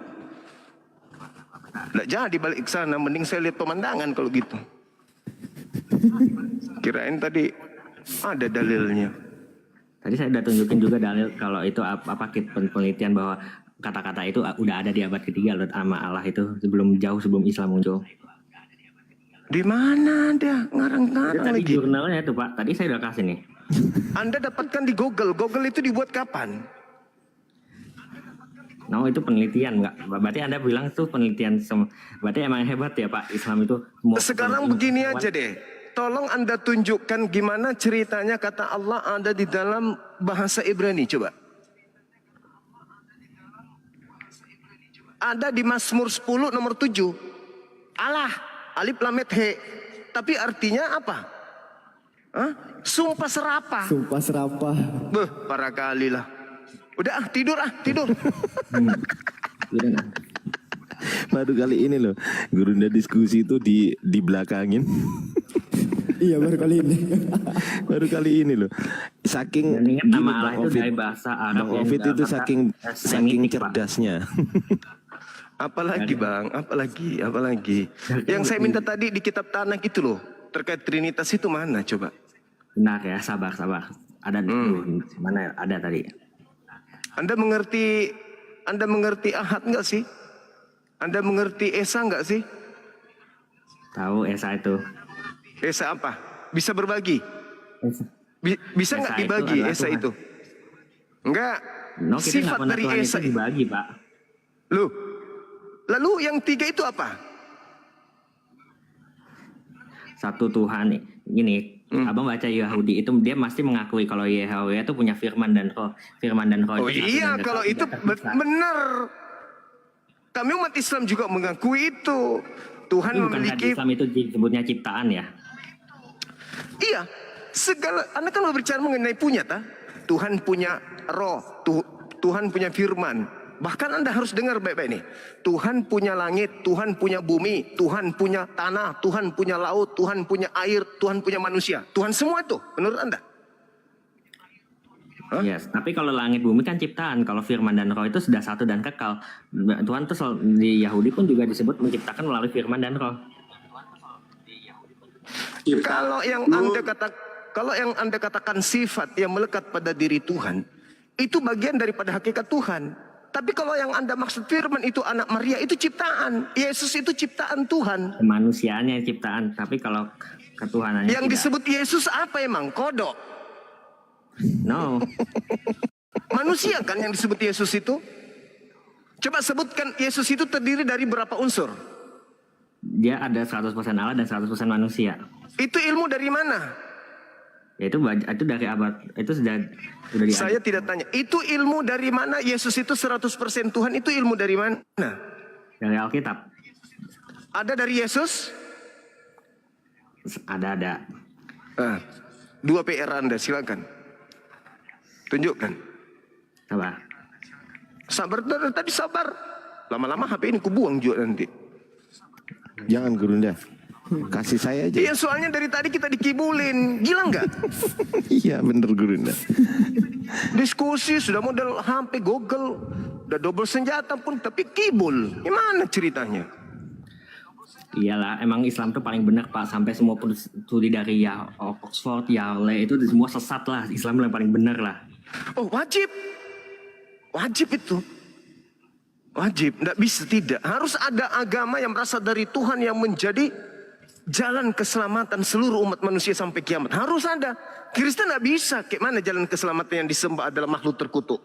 Nggak jadi balik ke sana, mending saya lihat pemandangan kalau gitu. Kirain tadi ada dalilnya. Tadi saya udah tunjukin juga dalil kalau itu apa penelitian bahwa kata-kata itu udah ada di abad ketiga loh, sama Allah itu jauh sebelum Islam muncul. Di mana ada Itu ngarang-ngarang tadi lagi? jurnalnya itu Pak. Tadi saya udah kasih nih. Anda dapatkan di Google. Google itu dibuat kapan? No, itu penelitian nggak? Berarti Anda bilang itu penelitian. Berarti emang hebat ya Pak, Islam itu. Sekarang begini aja deh. Tolong Anda tunjukkan gimana ceritanya kata Allah ada di dalam bahasa Ibrani. Coba. Ada di Mazmur 10 nomor 7. Allah, alif lam mim he. Tapi artinya apa? Hah? Sumpah serapah. Sumpah serapah. Beh, para kali lah. Udah tidur. Baru kali ini loh Gurunda diskusi itu di belakangin. Iya baru kali ini. Baru kali ini loh. Saking Dan ingat gini, nama Bang Allah itu Ovid. dari bahasa Arab Bang yang Ovid dalam itu kata saking Semitik, Pak. cerdasnya. Apalagi bang, apalagi. Yang saya minta tadi di kitab Tanakh itu loh. Terkait Trinitas itu mana coba? Benar ya, sabar. Ada di mana ada tadi. Anda mengerti Ahad enggak sih? Anda mengerti Esa enggak sih? Tahu Esa itu. Esa apa? Bisa berbagi? Bisa enggak Esa itu dibagi adalah Esa Tuhan. itu? Enggak. No, kita nggak Sifat pernah dari Tuhan Esa itu dibagi Pak. Loh. Lalu yang 3 itu apa? Satu Tuhan ini. Abang baca Yahudi itu dia pasti mengakui kalau Yahweh itu punya firman dan roh. Firman dan roh Oh itu satu iya, dan kalau tidak itu terpisah. benar. Kami umat Islam juga mengakui itu. Tuhan Tapi bukan memiliki Islam itu disebutnya ciptaan ya. Iya, Anda kan berbicara mengenai punya, ta? Tuhan punya roh, Tuhan punya firman. Bahkan Anda harus dengar baik-baik nih. Tuhan punya langit, Tuhan punya bumi, Tuhan punya tanah, Tuhan punya laut, Tuhan punya air, Tuhan punya manusia. Tuhan semua itu, menurut Anda? Yes, tapi kalau langit bumi kan ciptaan. Kalau firman dan roh itu sudah satu dan kekal. Tuhan tuh di Yahudi pun juga disebut menciptakan melalui firman dan roh. Kalau yang Anda katakan sifat yang melekat pada diri Tuhan, itu bagian daripada hakikat Tuhan. Tapi kalau yang Anda maksud firman itu anak Maria, itu ciptaan. Yesus itu ciptaan Tuhan. Manusianya ciptaan, tapi kalau ketuhanannya Yang tidak. disebut Yesus apa emang? Kodok. No, Manusia kan yang disebut Yesus itu? Coba sebutkan Yesus itu terdiri dari berapa unsur? dia ada 100% Allah dan 100% manusia. Itu ilmu dari mana? Itu dari abad itu sudah diajar. Saya tidak tanya. Itu ilmu dari mana? Yesus itu 100% Tuhan. Itu ilmu dari mana? Dari Alkitab. Ada dari Yesus? Ada. 2 PR Anda, silakan. Tunjukkan. Coba. Sabar, tadi sabar. Lama-lama HP ini kubuang juga nanti. Jangan Gurunda. Kasih saya aja. Iya, soalnya dari tadi kita dikibulin. Gila nggak? Iya bener Gurunda. Diskusi sudah model HP Google, udah double senjata pun tapi kibul. Gimana ceritanya? Iyalah, emang Islam tuh paling benar Pak. Sampai semua studi dari ya Oxford, Yale itu semua sesat lah. Islam yang paling benar lah. Oh wajib. Wajib itu. Wajib, tidak bisa tidak. Harus ada agama yang berasal dari Tuhan yang menjadi jalan keselamatan seluruh umat manusia sampai kiamat. Harus ada. Kristen tidak bisa. Kayak mana jalan keselamatan yang disembah adalah makhluk terkutuk?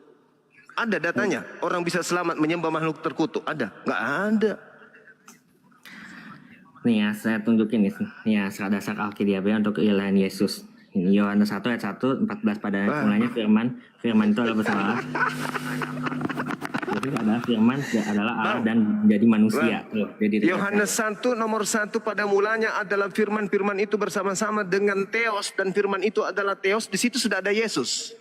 Ada datanya. Orang bisa selamat menyembah makhluk terkutuk. Ada? Nggak ada. Nih ya, saya tunjukin nih ya dasar Alkitab untuk keilahian Yesus. Ini Yohanes 1 ayat 1, 14 pada mulanya firman itu adalah bersalah. Jadi adalah firman adalah Allah dan menjadi manusia. Jadi Yohanes 1 nomor 1 pada mulanya adalah firman. Firman itu bersama-sama dengan Theos dan firman itu adalah Theos. Di situ sudah ada Yesus.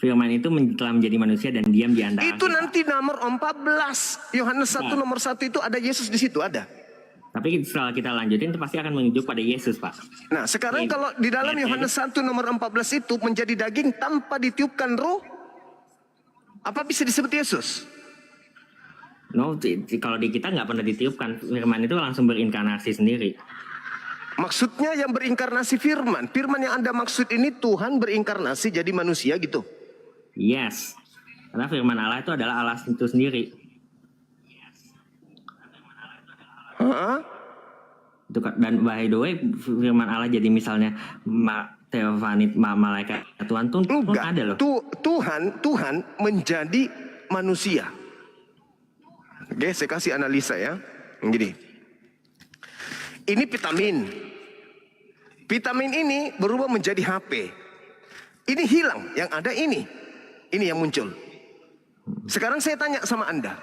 Firman itu telah menjadi manusia dan diam di antara Itu kita. nanti nomor 14. Yohanes 1 nomor 1 itu ada Yesus di situ ada. Tapi setelah kita lanjutin itu pasti akan menuju pada Yesus, Pak. Nah, sekarang kalau di dalam Yohanes 1 nomor 14 itu menjadi daging tanpa ditiupkan roh, apa bisa disebut Yesus? No, kalau di kita nggak pernah ditiupkan, firman itu langsung berinkarnasi sendiri. Maksudnya yang berinkarnasi firman. Firman yang Anda maksud ini Tuhan berinkarnasi jadi manusia gitu. Yes. Karena firman Allah itu adalah Allah itu sendiri. Hah? Itu, dan by the way, firman Allah jadi misalnya teofanit malaikat Tuhan tuh Enggak. ada loh. Tuhan menjadi manusia. Oke, saya kasih analisa ya. Gini. Ini vitamin. Vitamin ini berubah menjadi HP. Ini hilang, yang ada ini. Ini yang muncul. Sekarang saya tanya sama Anda.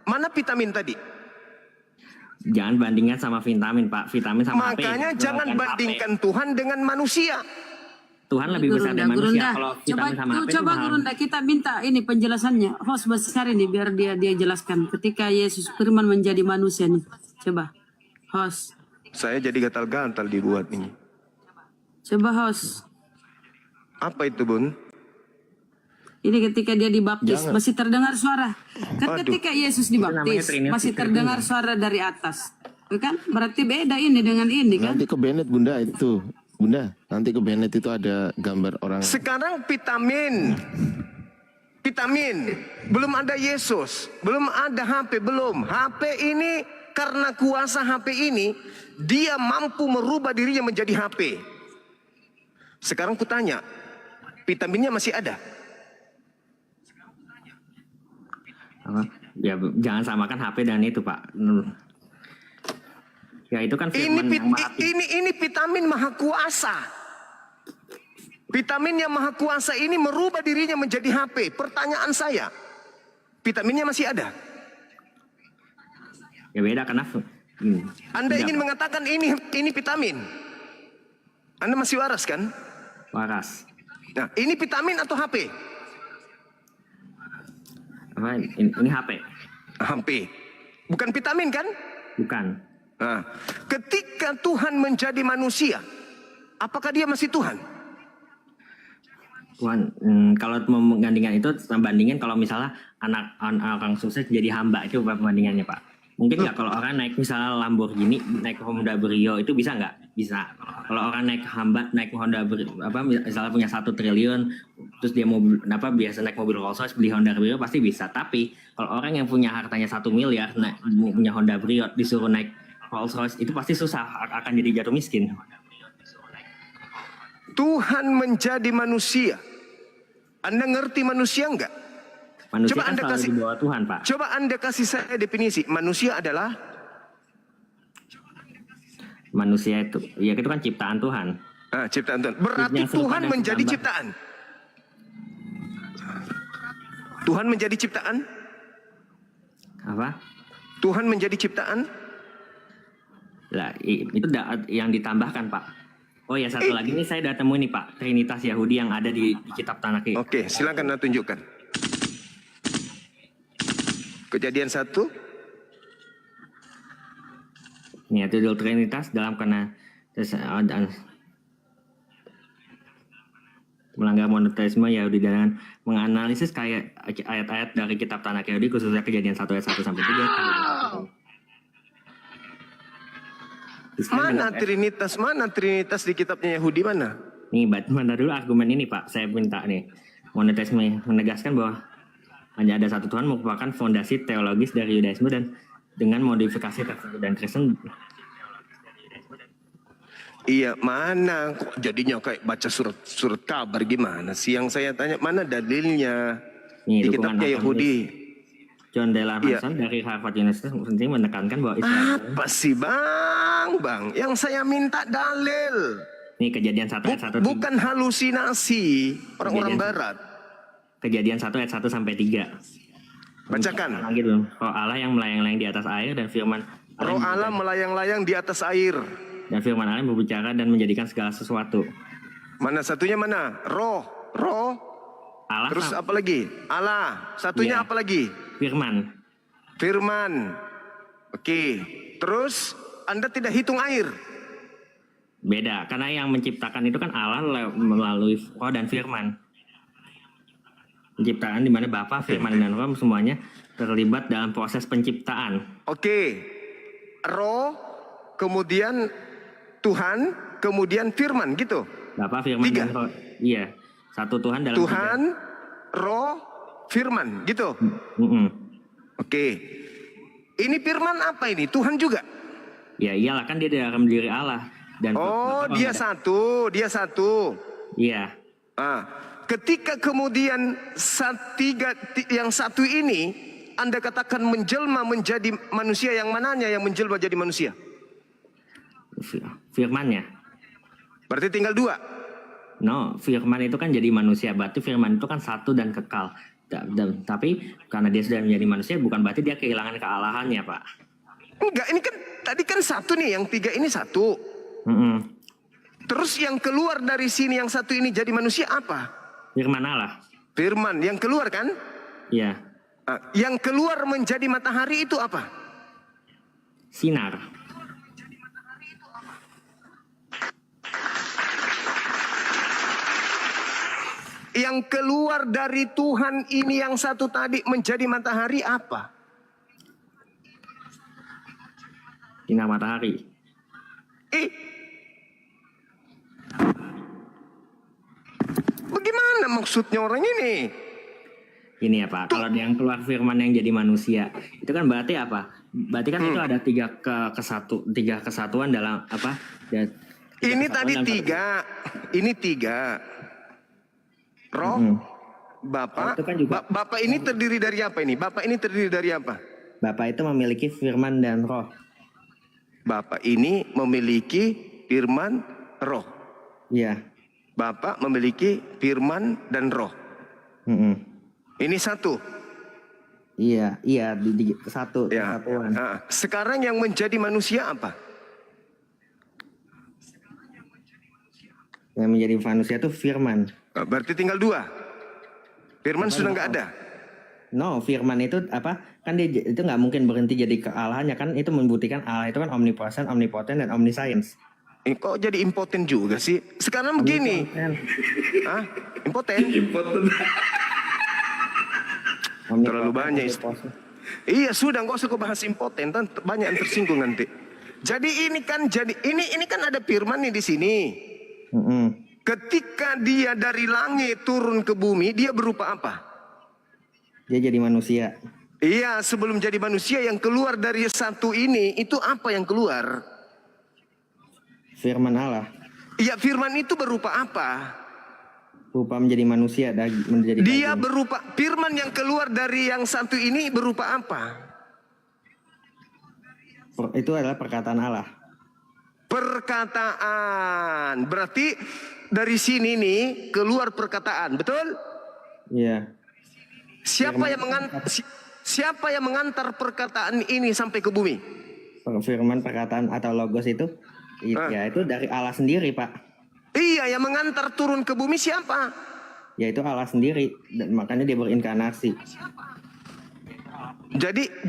Mana vitamin tadi? Jangan bandingkan sama vitamin, Pak. Vitamin sama HP. Makanya jangan bandingkan Tuhan dengan manusia. Tuhan lebih besar dari manusia. Kalau vitamin sama HP coba Gurunda, kita minta ini penjelasannya. Host besar ini biar dia jelaskan. Ketika Yesus firman menjadi manusia nih. Coba. Host. Saya jadi gatal-gatal dibuat ini. Coba host. Apa itu, Bun? Ini ketika dia dibaptis, Jangan. masih terdengar suara. Kan Aduh. ketika Yesus dibaptis, Trinity. masih terdengar suara dari atas. Kan? Berarti beda ini dengan ini kan? Nanti ke Bennett Bunda itu. Bunda, nanti ke Bennett itu ada gambar orang. Sekarang vitamin. Belum ada Yesus. Belum ada HP. Belum. HP ini karena kuasa HP ini. Dia mampu merubah dirinya menjadi HP. Sekarang kutanya. Vitaminnya masih ada? Ya jangan samakan HP dan itu, Pak. Ya itu kan firman yang maha Ini vitamin maha kuasa. Vitamin yang maha kuasa ini merubah dirinya menjadi HP. Pertanyaan saya, vitaminnya masih ada? ya beda karena Anda tidak, ingin Pak. mengatakan ini vitamin? Anda masih waras kan? Waras. Nah, ini vitamin atau HP? Apa ini HP? HP. Bukan vitamin kan? Bukan. Nah, ketika Tuhan menjadi manusia, apakah dia masih Tuhan? Tuhan, kalau membandingkan itu, bandingin kalau misalnya anak orang sukses jadi hamba, itu perbandingannya, Pak. Mungkin nggak kalau orang naik misalnya Lamborghini, naik Honda Brio itu bisa nggak? Bisa. Kalau orang naik Honda misalnya punya 1 triliun, terus dia mau biasa naik mobil Rolls Royce, beli Honda Brio pasti bisa. Tapi kalau orang yang punya hartanya 1 miliar, punya Honda Brio disuruh naik Rolls Royce itu pasti susah, akan jadi jatuh miskin. Tuhan menjadi manusia. Anda ngerti manusia enggak? Manusia Coba kan Anda selalu kasih- di bawah Tuhan, Pak. Coba Anda kasih saya definisi. Manusia adalah? Manusia itu, ya itu kan ciptaan Tuhan. Nah, ciptaan Tuhan. Berarti Yang serupa Tuhan dan menjadi setambah. ciptaan. Tuhan menjadi ciptaan? Apa? Tuhan menjadi ciptaan? Lah, itu yang ditambahkan, Pak. Oh ya, satu lagi nih saya udah temu nih, Pak. Trinitas Yahudi yang ada di kitab Tanakh. Oke, silakan Anda tunjukkan. Kejadian 1. Ya, tuduh Trinitas dalam karena melanggar monoteisme Yahudi dengan menganalisis kayak ayat-ayat dari kitab Tanakh Yahudi khususnya Kejadian 1 ayat 1 sampai 3. Mana Trinitas di kitabnya Yahudi mana? Nih, mana dulu argumen ini Pak, saya minta nih. Monoteisme menegaskan bahwa hanya ada satu Tuhan merupakan fondasi teologis dari Yudaisme dan dengan modifikasi tertentu dan Kristen. Iya, mana? Kok jadinya kayak baca surat kabar gimana sih? Yang saya tanya, mana dalilnya? Nih, Di kitabnya Yahudi. John Delarson dari Harvard University menekankan bahwa Israel. Apa sih bang? Yang saya minta dalil. Nih, Kejadian 1 ayat 1. Bukan halusinasi orang-orang barat. Kejadian 1 ayat 1 sampai 3. Bacakan. Lagi dulu. Roh Allah yang melayang-layang di atas air dan firman Roh Allah melayang-layang di atas air. dan firman Allah berbicara dan menjadikan segala sesuatu. Mana satunya mana? Roh. Allah Terus apa lagi? Allah. Satunya Iya. apa lagi? Firman. Oke. Terus Anda tidak hitung air. Beda, karena yang menciptakan itu kan Allah melalui roh dan firman. Penciptaan di mana Bapa, firman dan roh semuanya terlibat dalam proses penciptaan. Oke. Roh, kemudian Tuhan, kemudian firman gitu. Bapa, firman 3. dan roh. Iya. Satu Tuhan dalam Tuhan, roh, firman gitu. 3. Oke. Ini firman apa ini? Tuhan juga? Ya iyalah, kan dia dalam diri Allah. Dan Oh, Bapa dia satu. Iya. Ketika kemudian yang satu ini Anda katakan menjelma menjadi manusia, yang mananya yang menjelma jadi manusia? Firmannya. Berarti tinggal 2. No, firman itu kan jadi manusia. Berarti firman itu kan satu dan kekal. Tapi karena dia sudah menjadi manusia, bukan berarti dia kehilangan kealahannya, Pak. Enggak, ini kan tadi kan satu nih, yang 3 ini satu. Terus yang keluar dari sini yang satu ini jadi manusia apa? Firman Allah. Firman yang keluar kan? Iya. Yang keluar menjadi matahari itu apa? Sinar. Yang keluar dari Tuhan ini yang satu tadi menjadi matahari apa? Sinar matahari. Bagaimana maksudnya orang ini? Ini ya Pak, kalau yang keluar firman yang jadi manusia, itu kan berarti apa? Berarti kan itu ada tiga kesatuan dalam apa? Ini tadi 3, ini 3. Roh, Bapa, itu kan juga, Bapak ini terdiri dari apa ini? Bapak ini terdiri dari apa? Bapak itu memiliki firman dan roh. Bapak ini memiliki firman, roh. Iya. Bapak memiliki firman dan roh. Ini satu. Iya, satu. Ya. Kesatuan. Sekarang yang menjadi manusia apa? Yang menjadi manusia itu firman. Berarti tinggal 2. Firman sudah nggak ada. No, firman itu apa? Kan dia itu nggak mungkin berhenti jadi kealahannya, kan itu membuktikan Allah itu kan omnipotent dan omniscience. Kok jadi impoten juga sih? Sekarang begini. Impoten? Terlalu banyak. Iya sudah, nggak usah kau bahas impoten, banyak yang tersinggung nanti. Jadi ini kan ada firman nih di sini. Ketika dia dari langit turun ke bumi, dia berupa apa? Dia jadi manusia. Iya, sebelum jadi manusia yang keluar dari satu ini, itu apa yang keluar? Firman Allah. Iya, firman itu berupa apa? Berupa menjadi manusia, menjadi dia daging. Berupa firman yang keluar dari yang satu ini berupa apa? Itu adalah perkataan Allah. Perkataan. Berarti dari sini nih keluar perkataan, betul? Iya. Siapa yang mengantar perkataan ini sampai ke bumi? Firman, perkataan atau logos itu ya itu dari Allah sendiri, Pak. Iya, yang mengantar turun ke bumi siapa? Yaitu Allah sendiri, dan makanya dia berinkarnasi.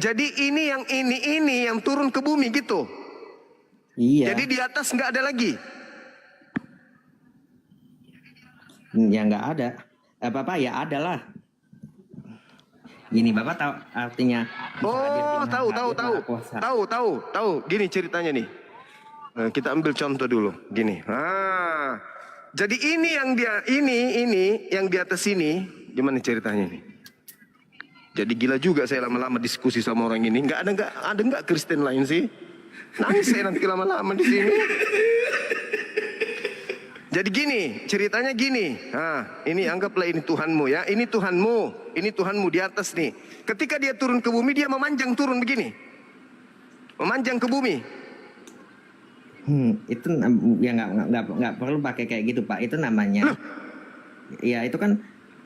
Jadi ini yang turun ke bumi gitu. Iya. Jadi di atas nggak ada lagi. Ya nggak ada. Apa-apa ya ada lah. Gini Bapak tahu artinya bisa hadir di Oh, Maha tahu. Maha Kuasa. Tahu. Gini ceritanya nih. Kita ambil contoh dulu. Gini. Jadi ini yang yang di atas ini, gimana ceritanya nih? Jadi gila juga saya lama-lama diskusi sama orang ini. Ada nggak Kristen lain sih? Nangis saya nanti lama-lama di sini. Jadi gini, ceritanya gini. Ini anggaplah ini Tuhanmu ya. Ini Tuhanmu di atas nih. Ketika dia turun ke bumi, dia memanjang turun begini. Memanjang ke bumi. Itu ya nggak perlu pakai kayak gitu Pak. Itu namanya. Ya itu kan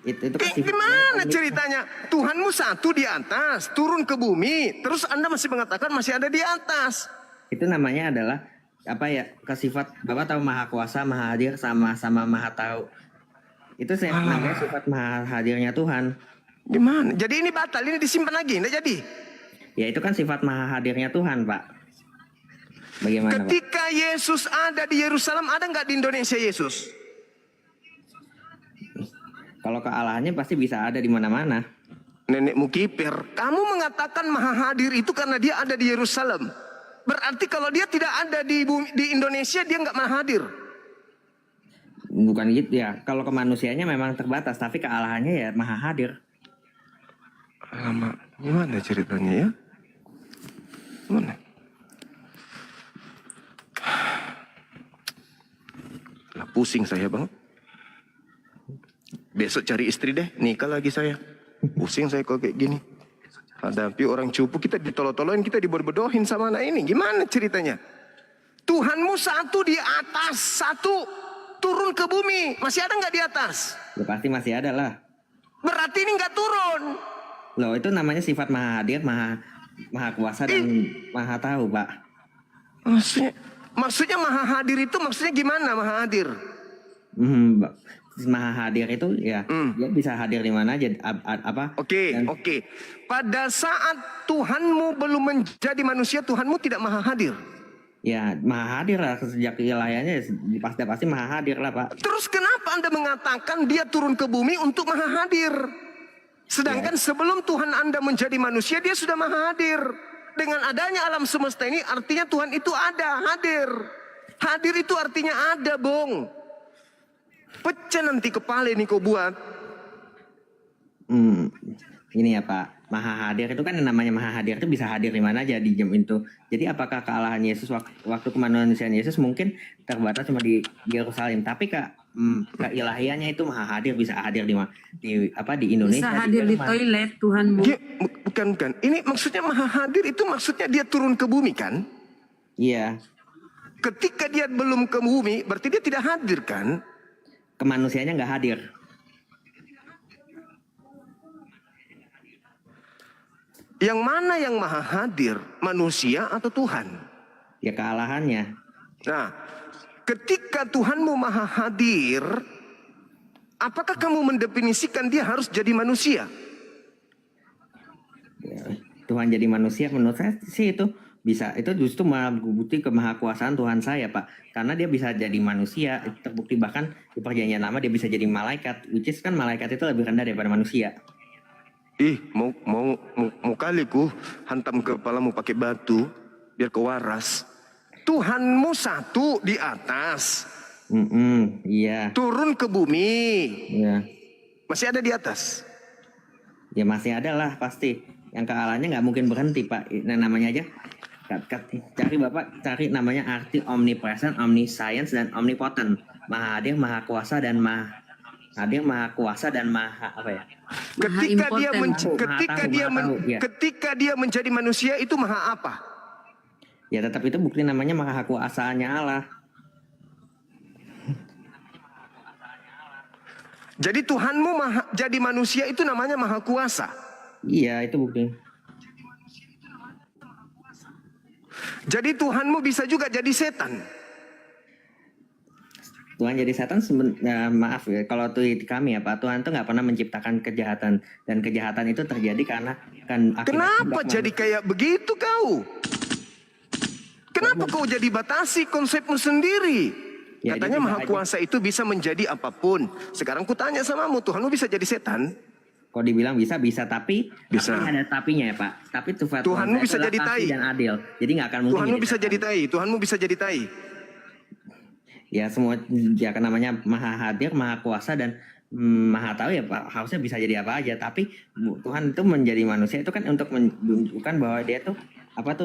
itu kan Gimana ceritanya? Tuhanmu satu di atas, turun ke bumi, terus Anda masih mengatakan masih ada di atas. Itu namanya adalah apa ya? Sifat Bapak tahu Maha Kuasa, Maha Hadir sama Maha Tahu. Itu namanya sifat Maha Hadirnya Tuhan. Gimana? Jadi ini batal, ini disimpan lagi, enggak jadi. Ya itu kan sifat Maha Hadirnya Tuhan Pak. Bagaimana Pak? Ketika Yesus ada di Yerusalem, ada nggak di Indonesia Yesus? Kalau kealahannya pasti bisa ada di mana-mana. Nenekmu kiper. Kamu mengatakan Maha Hadir itu karena dia ada di Yerusalem. Berarti kalau dia tidak ada di Indonesia, dia nggak Maha Hadir. Bukan gitu ya. Kalau kemanusiaannya memang terbatas, tapi kealahannya ya Maha Hadir. Gimana ceritanya ya? Gimana? Lah pusing saya bang. Besok cari istri deh, nikah lagi saya. Pusing saya kok kayak gini. Hadapi orang cupu, kita ditolong-tolongin, kita dibodoh-bodohin sama anak ini. Gimana ceritanya? Tuhanmu satu di atas, satu turun ke bumi. Masih ada nggak di atas? Ya pasti masih ada lah. Berarti ini nggak turun. Loh itu namanya sifat Maha Hadir, Maha Kuasa dan Maha Tahu Pak. Maksudnya Maha Hadir itu maksudnya gimana Maha Hadir? Maha Hadir itu ya dia bisa hadir di mana aja apa? Oke. Pada saat Tuhanmu belum menjadi manusia, Tuhanmu tidak Maha Hadir. Ya Maha Hadir lah sejak wilayahnya pasti Maha Hadir lah Pak. Terus kenapa Anda mengatakan dia turun ke bumi untuk Maha Hadir? Sedangkan sebelum Tuhan Anda menjadi manusia, dia sudah Maha Hadir. Dengan adanya alam semesta ini artinya Tuhan itu ada, hadir. Hadir itu artinya ada, Bong. Pecah nanti kepala ini kau buat. Ini ya Pak, Maha Hadir itu kan namanya Maha Hadir itu bisa hadir di mana aja di jam itu. Jadi apakah kealahan Yesus waktu kemanusiaan Yesus mungkin terbatas cuma di Yerusalem, tapi keilahiannya itu Maha Hadir bisa hadir di Indonesia. Bisa hadir di toilet Tuhanmu. Bukan. Ini maksudnya Maha Hadir itu maksudnya dia turun ke bumi kan? Iya. Ketika dia belum ke bumi, berarti dia tidak hadir kan? Kemanusiaannya nggak hadir. Yang mana yang Maha Hadir, manusia atau Tuhan? Ya kealahannya. Nah, ketika Tuhanmu Maha Hadir, apakah kamu mendefinisikan dia harus jadi manusia? Ya, Tuhan jadi manusia menurut saya sih itu bisa, itu justru membukti kemahakuasaan Tuhan saya Pak, karena dia bisa jadi manusia, terbukti bahkan di perjanjian lama dia bisa jadi malaikat, which is kan malaikat itu lebih rendah daripada manusia. Mau kali ku hantam kepalamu pakai batu biar kau waras. Tuhanmu satu di atas, Iya. turun ke bumi, Iya. masih ada di atas. Ya masih ada lah pasti. Yang kealahannya nggak mungkin berhenti Pak. Nah, namanya aja cari namanya arti omnipresent, omniscience dan omnipotent. Maha Hadir, Maha Kuasa dan Maha Hadir, Maha Kuasa dan Maha apa ya? Ketika dia menjadi manusia itu Maha apa? Ya tetap itu bukti namanya Maha Kuasaannya Allah. Jadi Tuhanmu jadi manusia itu namanya Maha Kuasa. Iya itu bukti. Jadi Tuhanmu bisa juga jadi setan. Tuhan jadi setan maaf ya kalau tuh kami ya Pak, Tuhan tuh nggak pernah menciptakan kejahatan, dan kejahatan itu terjadi karena kan Kenapa jadi kayak begitu kau? Kenapa kau jadi batasi konsepmu sendiri? Ya, Katanya dia Maha tidak Kuasa itu bisa menjadi apapun. Sekarang ku tanya samamu, Tuhanmu bisa jadi setan? Kalau dibilang bisa, tapi Bisa. tapi ada tapinya ya Pak. Tapi Tuhanmu bisa jadi tai. dan adil. Jadi nggak akan mungkin. Tuhanmu jadi bisa setan. jadi tai. Tuhanmu bisa jadi tai. Ya semua ya kan namanya Maha Hadir, Maha Kuasa dan Maha Tahu ya Pak. Harusnya bisa jadi apa aja. Tapi Tuhan itu menjadi manusia itu kan untuk menunjukkan bahwa dia tuh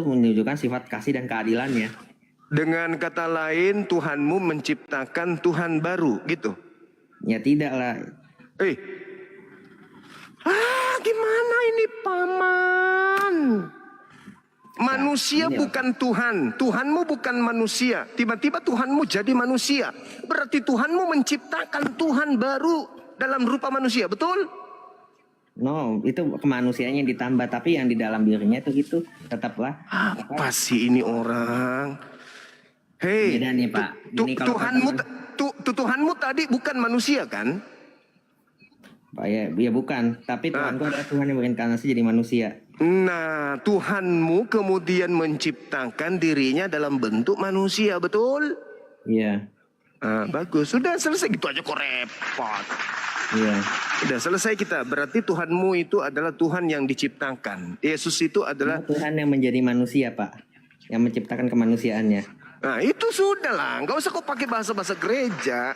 menunjukkan sifat kasih dan keadilannya. Dengan kata lain, Tuhanmu menciptakan Tuhan baru, gitu. Ya tidak lah. Gimana ini paman? Manusia ini bukan Tuhan. Tuhanmu bukan manusia. Tiba-tiba Tuhanmu jadi manusia. Berarti Tuhanmu menciptakan Tuhan baru dalam rupa manusia, betul? No, itu kemanusiaannya yang ditambah, tapi yang di dalam dirinya itu tetaplah Apa sih ini orang? Hei, beda nih Pak. Ini kalau Tuhanmu tadi bukan manusia kan? Pak ya bukan, tapi Tuhanku adalah Tuhan yang berinkarnasi jadi manusia. Nah, Tuhanmu kemudian menciptakan dirinya dalam bentuk manusia, betul? Iya. Bagus, sudah selesai gitu aja kok repot. Iya. Sudah selesai kita. Berarti Tuhanmu itu adalah Tuhan yang diciptakan. Yesus itu adalah Tuhan yang menjadi manusia Pak, yang menciptakan kemanusiaannya. Nah itu sudah lah, nggak usah kau pakai bahasa-bahasa gereja.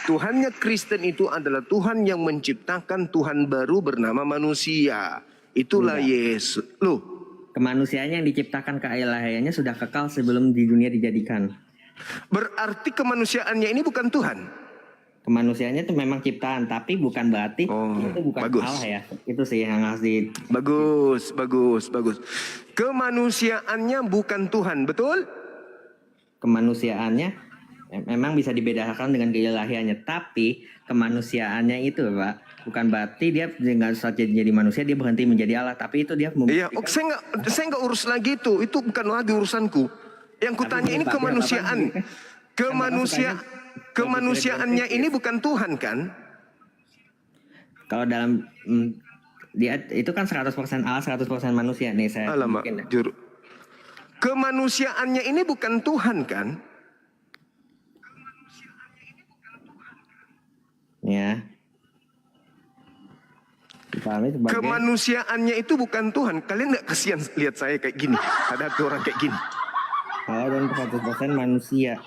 Tuhannya Kristen itu adalah Tuhan yang menciptakan Tuhan baru bernama manusia. Itulah Yesus. Loh, Kemanusiaannya yang diciptakan keilahiannya sudah kekal sebelum di dunia dijadikan. berarti kemanusiaannya ini bukan Tuhan. Kemanusiaannya itu memang ciptaan, tapi bukan berarti itu bukan bagus. Allah ya. Itu sih yang harus di. Bagus. Kemanusiaannya bukan Tuhan, betul? Kemanusiaannya memang bisa dibedakan dengan keilahiannya, tapi kemanusiaannya itu Pak bukan berarti dia dengan saja jadi manusia dia berhenti menjadi Allah, tapi itu dia Iya, saya nggak urus lagi itu bukan lagi urusanku. Yang kutanya ini kemanusiaan, kemanusiaannya ini bukan Tuhan kan? Kalau dalam dia itu kan 100% Allah 100% manusia nih saya. Alamak, juru. Kemanusiaannya ini bukan Tuhan kan? Ya. Dipahami sebagai Kemanusiaannya itu bukan Tuhan. Kalian nggak kasihan lihat saya kayak gini? Ada orang kayak gini. Allah dan 100% manusia.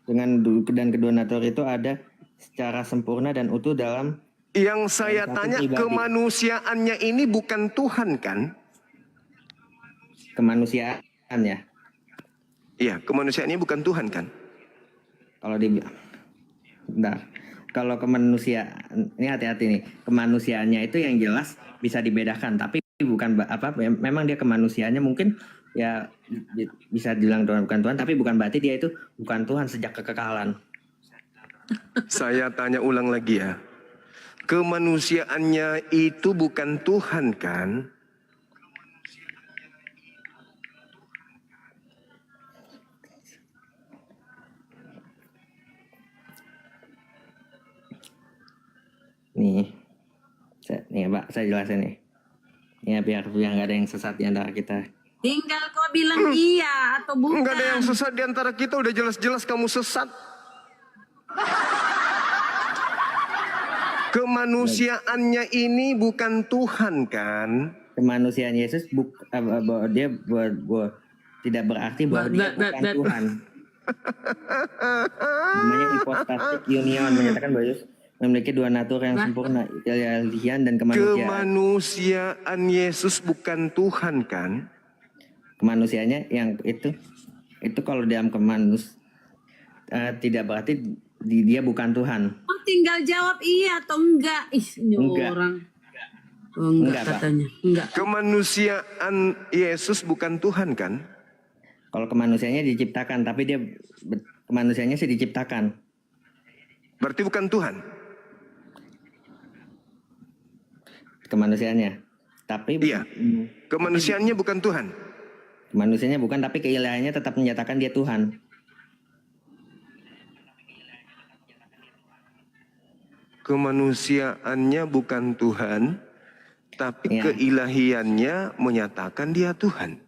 Dan kedua natur itu ada secara sempurna dan utuh dalam. Yang saya satu tanya, pribadi. kemanusiaannya ini bukan Tuhan kan? Kemanusiaan ya. Iya, kemanusiaannya bukan Tuhan kan? Kalau kalau kemanusiaan ini hati-hati nih. Kemanusiaannya itu yang jelas bisa dibedakan, tapi bukan memang dia kemanusiaannya mungkin ya bisa dibilang Tuhan bukan Tuhan, tapi bukan berarti dia itu bukan Tuhan sejak kekekalan. Saya tanya ulang lagi ya. Kemanusiaannya itu bukan Tuhan kan? Nih Pak, saya jelasin nih. Ya biar nggak ada yang sesat di antara kita. Tinggal kau bilang iya atau bukan. Enggak ada yang sesat di antara kita, udah jelas-jelas kamu sesat. Kemanusiaannya ini bukan Tuhan kan? Kemanusiaan Yesus dia tidak berarti bahwa dia bukan Tuhan. Namanya hypostatic union menyatakan bahwa Yesus memiliki dua natur yang sempurna, kealihan dan kemanusiaan. Kemanusiaan Yesus bukan Tuhan kan? Kemanusiaannya yang itu kalau dalam tidak berarti dia bukan Tuhan. Oh, tinggal jawab iya atau enggak. Ini Enggak. orang. Oh, enggak Enggak, Pak. katanya. Enggak. Kemanusiaan Yesus bukan Tuhan kan? Kalau kemanusiaannya diciptakan, tapi dia kemanusiaannya sih diciptakan. Berarti bukan Tuhan. Kemanusiaannya, tapi Iya. Kemanusiaannya bukan Tuhan. Kemanusiaannya bukan, tapi keilahiannya tetap menyatakan dia Tuhan. Kemanusiaannya bukan Tuhan, tapi Ya. keilahiannya menyatakan dia Tuhan.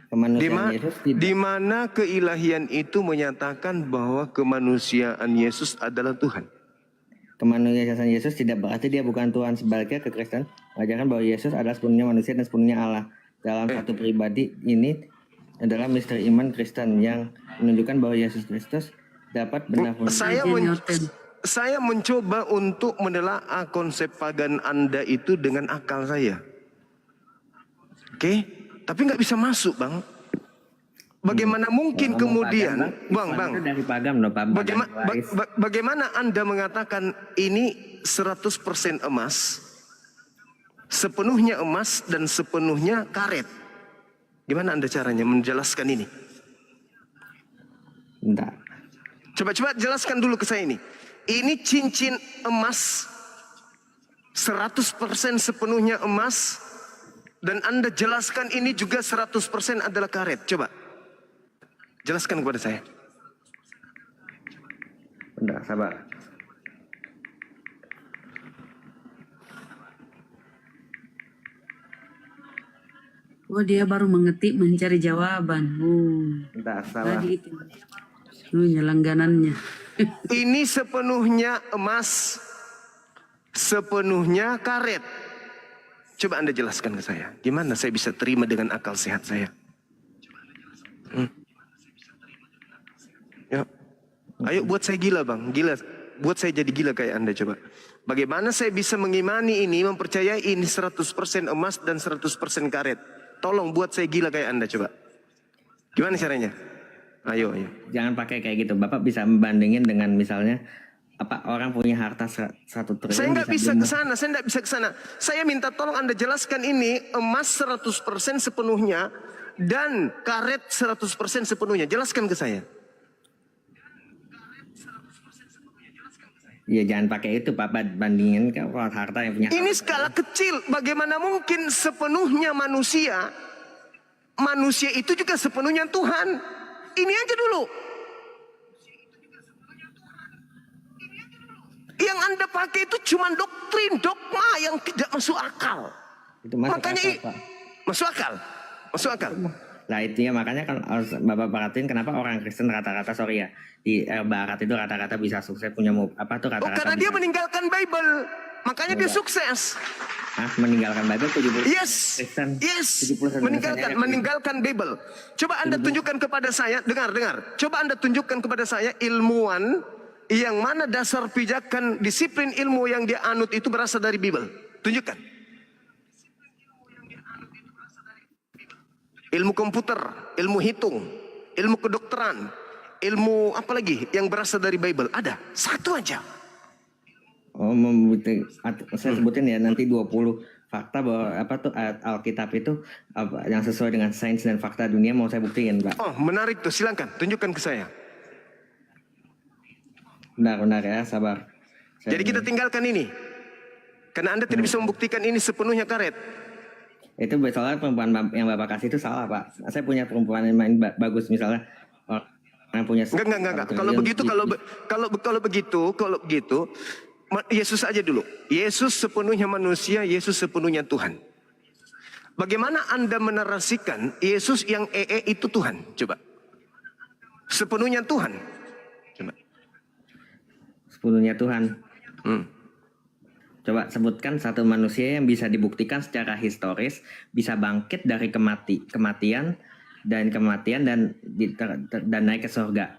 Kemanusiaan Yesus tidak. Di mana keilahian itu menyatakan bahwa kemanusiaan Yesus adalah Tuhan. Kemanusiaan Yesus tidak berarti dia bukan Tuhan. Sebaliknya kekristen mengajarkan bahwa Yesus adalah sepenuhnya manusia dan sepenuhnya Allah. Dalam satu pribadi ini adalah misteri iman Kristen yang menunjukkan bahwa Yesus Kristus dapat benar-benar. Saya mencoba untuk menelaah konsep pagan Anda itu dengan akal saya. Oke? Tapi nggak bisa masuk, Bang. Bagaimana mungkin kemudian, Bang, Itu dari pagam loh, Pak. bagaimana Anda mengatakan ini 100% emas, sepenuhnya emas dan sepenuhnya karet? Gimana Anda caranya menjelaskan ini? Bentar. Coba jelaskan dulu ke saya ini. Ini cincin emas 100% sepenuhnya emas, dan Anda jelaskan ini juga 100% adalah karet. Coba jelaskan kepada saya. Bentar, sabar. Oh, dia baru mengetik mencari jawaban. Bentar, salah. Tadi itu. Langganannya. Ini sepenuhnya emas, sepenuhnya karet. Coba Anda jelaskan ke saya. Gimana saya bisa terima dengan akal sehat saya? Ya. Ayo buat saya gila, Bang. Gila. Buat saya jadi gila kayak Anda, coba. Bagaimana saya bisa mengimani ini, mempercayai ini 100% emas dan 100% karet? Tolong buat saya gila kayak Anda, coba. Gimana caranya? Ayo. Jangan pakai kayak gitu. Bapak bisa membandingin dengan misalnya apa orang punya harta 1 triliun. Saya nggak bisa beli- ke sana, saya nggak bisa ke sana. Saya minta tolong Anda jelaskan ini emas 100% sepenuhnya dan karet 100% sepenuhnya. Jelaskan ke saya. Ya jangan pakai itu, Pak. Bandingin kalau harta yang punya. Ini skala kecil. Bagaimana mungkin sepenuhnya manusia? Manusia itu juga sepenuhnya Tuhan. Ini aja dulu. Yang Anda pakai itu cuma doktrin, dogma yang tidak masuk akal. Itu masuk Makanya akal, Pak. masuk akal. Masuk akal. Nah itu ya makanya kan harus Bapak perhatiin kenapa orang Kristen rata-rata di Barat itu rata-rata bisa sukses punya apa tuh Oh, rata-rata. karena dia bisa- meninggalkan Bible. Makanya dia sukses. meninggalkan Bible 70% Yes. Kristen. Yes. 70% Meninggalkan Bible. Coba Anda tunjukkan kepada saya, dengar. Coba Anda tunjukkan kepada saya ilmuwan yang mana dasar pijakan disiplin ilmu yang dia anut itu berasal dari Bible. Tunjukkan. Ilmu komputer, ilmu hitung, ilmu kedokteran, ilmu apa lagi yang berasal dari Bible? Ada. Satu aja. Oh, saya sebutin ya nanti 20 fakta bahwa apa tuh Alkitab itu apa, yang sesuai dengan sains dan fakta dunia mau saya buktiin, Pak. Oh, menarik tuh. Silakan tunjukkan ke saya. Benar ya, sabar. Jadi kita tinggalkan ini. Karena Anda tidak bisa membuktikan ini sepenuhnya karet. Itu soalnya perempuan yang Bapak kasih itu salah, Pak. Saya punya perempuan yang main bagus misalnya orang punya. Enggak. Kalau begitu, Yesus aja dulu. Yesus sepenuhnya manusia, Yesus sepenuhnya Tuhan. Bagaimana Anda menarasikan Yesus yang itu Tuhan? Coba. Sepenuhnya Tuhan. Coba. Sepenuhnya Tuhan. Coba sebutkan satu manusia yang bisa dibuktikan secara historis bisa bangkit dari kematian dan naik ke surga.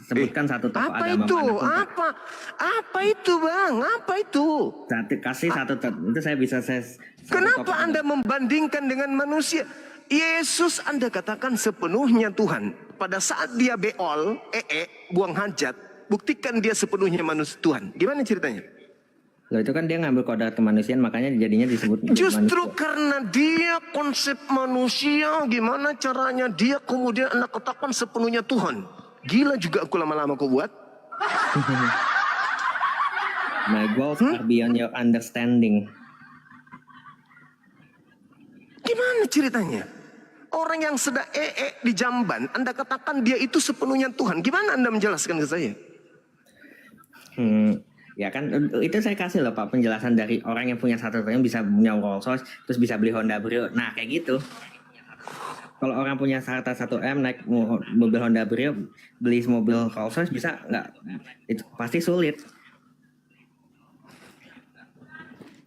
Sebutkan satu tokoh agama manapun. Apa itu, Bang? Apa itu? Kasih satu itu saya bisa Kenapa Anda membandingkan dengan manusia? Yesus Anda katakan sepenuhnya Tuhan. Pada saat dia beol, buang hajat, buktikan dia sepenuhnya manusia Tuhan. Gimana ceritanya? Loh, itu kan dia ngambil kodrat kemanusiaan, makanya jadinya disebut Justru manusia. karena dia konsep manusia, gimana caranya dia kemudian Anda katakan sepenuhnya Tuhan? Gila juga aku lama-lama kau buat. My goals are beyond your understanding. Gimana ceritanya? Orang yang sedang di jamban, Anda katakan dia itu sepenuhnya Tuhan. Gimana Anda menjelaskan ke saya? Ya kan itu saya kasih loh Pak penjelasan dari orang yang punya satu triliun bisa punya Rolls Royce terus bisa beli Honda Brio. Nah kayak gitu. kalau orang punya harta 1 M naik mobil Honda Brio, beli mobil Rolls Royce bisa nggak? Itu pasti sulit.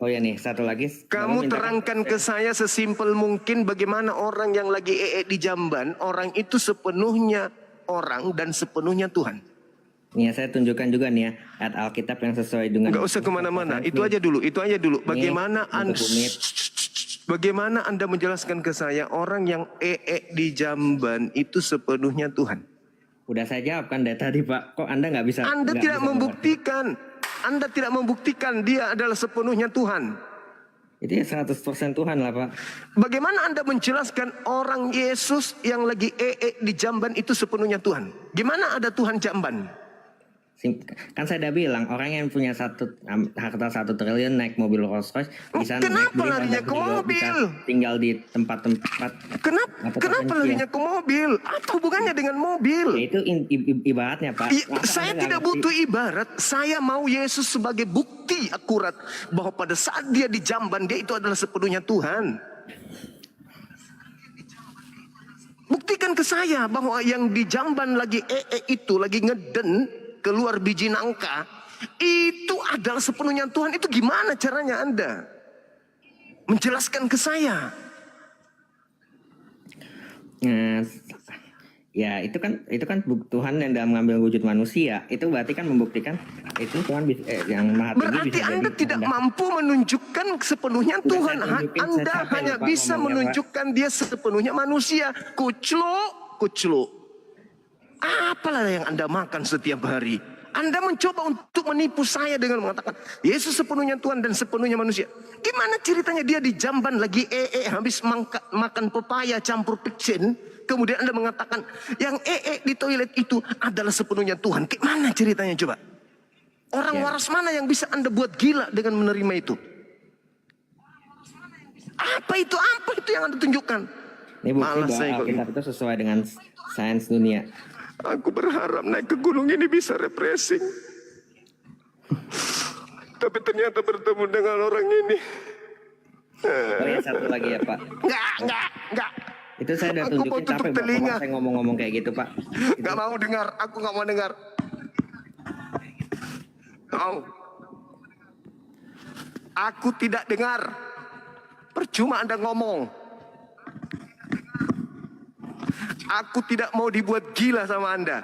Oh ya nih, satu lagi. Kamu terangkan ke saya sesimpel mungkin bagaimana orang yang lagi di jamban, orang itu sepenuhnya orang dan sepenuhnya Tuhan. Nih, saya tunjukkan juga nih ya ayat Alkitab yang sesuai dengan. Nggak usah kemana-mana, itu aja dulu. Bagaimana Anda menjelaskan ke saya orang yang di jamban itu sepenuhnya Tuhan? Udah saya jawab kan dari tadi Pak. Kok Anda nggak bisa? Anda nggak tidak bisa membuktikan. Anda tidak membuktikan dia adalah sepenuhnya Tuhan. Itu ya 100% Tuhan lah Pak. Bagaimana Anda menjelaskan orang Yesus yang lagi di jamban itu sepenuhnya Tuhan? Gimana ada Tuhan jamban? Kan saya udah bilang orang yang punya harta 1 triliun naik mobil Rolls Royce bisa Kenapa naik larinya ke mobil? bisa tinggal di tempat-tempat. Kenapa larinya ke mobil? Apa hubungannya dengan mobil? Ya, itu ibaratnya Pak. Saya tidak butuh ibarat. Saya mau Yesus sebagai bukti akurat bahwa pada saat dia di jamban dia itu adalah sepenuhnya Tuhan. Buktikan ke saya bahwa yang di jamban lagi itu lagi ngeden keluar biji nangka itu adalah sepenuhnya Tuhan. Itu gimana caranya Anda menjelaskan ke saya? Ya itu kan Tuhan yang dalam mengambil wujud manusia, itu berarti kan membuktikan itu Tuhan yang Maha Tinggi. Berarti Anda tidak mampu menunjukkan sepenuhnya Tuhan. Anda hanya bisa menunjukkan dia sepenuhnya manusia. Kucluk. Apalah yang Anda makan setiap hari? Anda mencoba untuk menipu saya dengan mengatakan Yesus sepenuhnya Tuhan dan sepenuhnya manusia. Gimana ceritanya dia di jamban lagi habis makan pepaya campur pecin, kemudian Anda mengatakan yang di toilet itu adalah sepenuhnya Tuhan. Gimana ceritanya coba? Orang waras mana yang bisa Anda buat gila dengan menerima itu? Apa itu yang Anda tunjukkan? Ini bukti bahwa Alkitab itu sesuai dengan sains dunia. Aku berharap naik ke gunung ini bisa refreshing. Tapi ternyata bertemu dengan orang ini. Oh ya, satu lagi ya Pak. Enggak. Itu saya udah tunjukin capek Bapak saya ngomong-ngomong kayak gitu Pak. Enggak mau dengar, aku enggak mau dengar. Aku tidak dengar. Percuma Anda ngomong. Aku tidak mau dibuat gila sama Anda.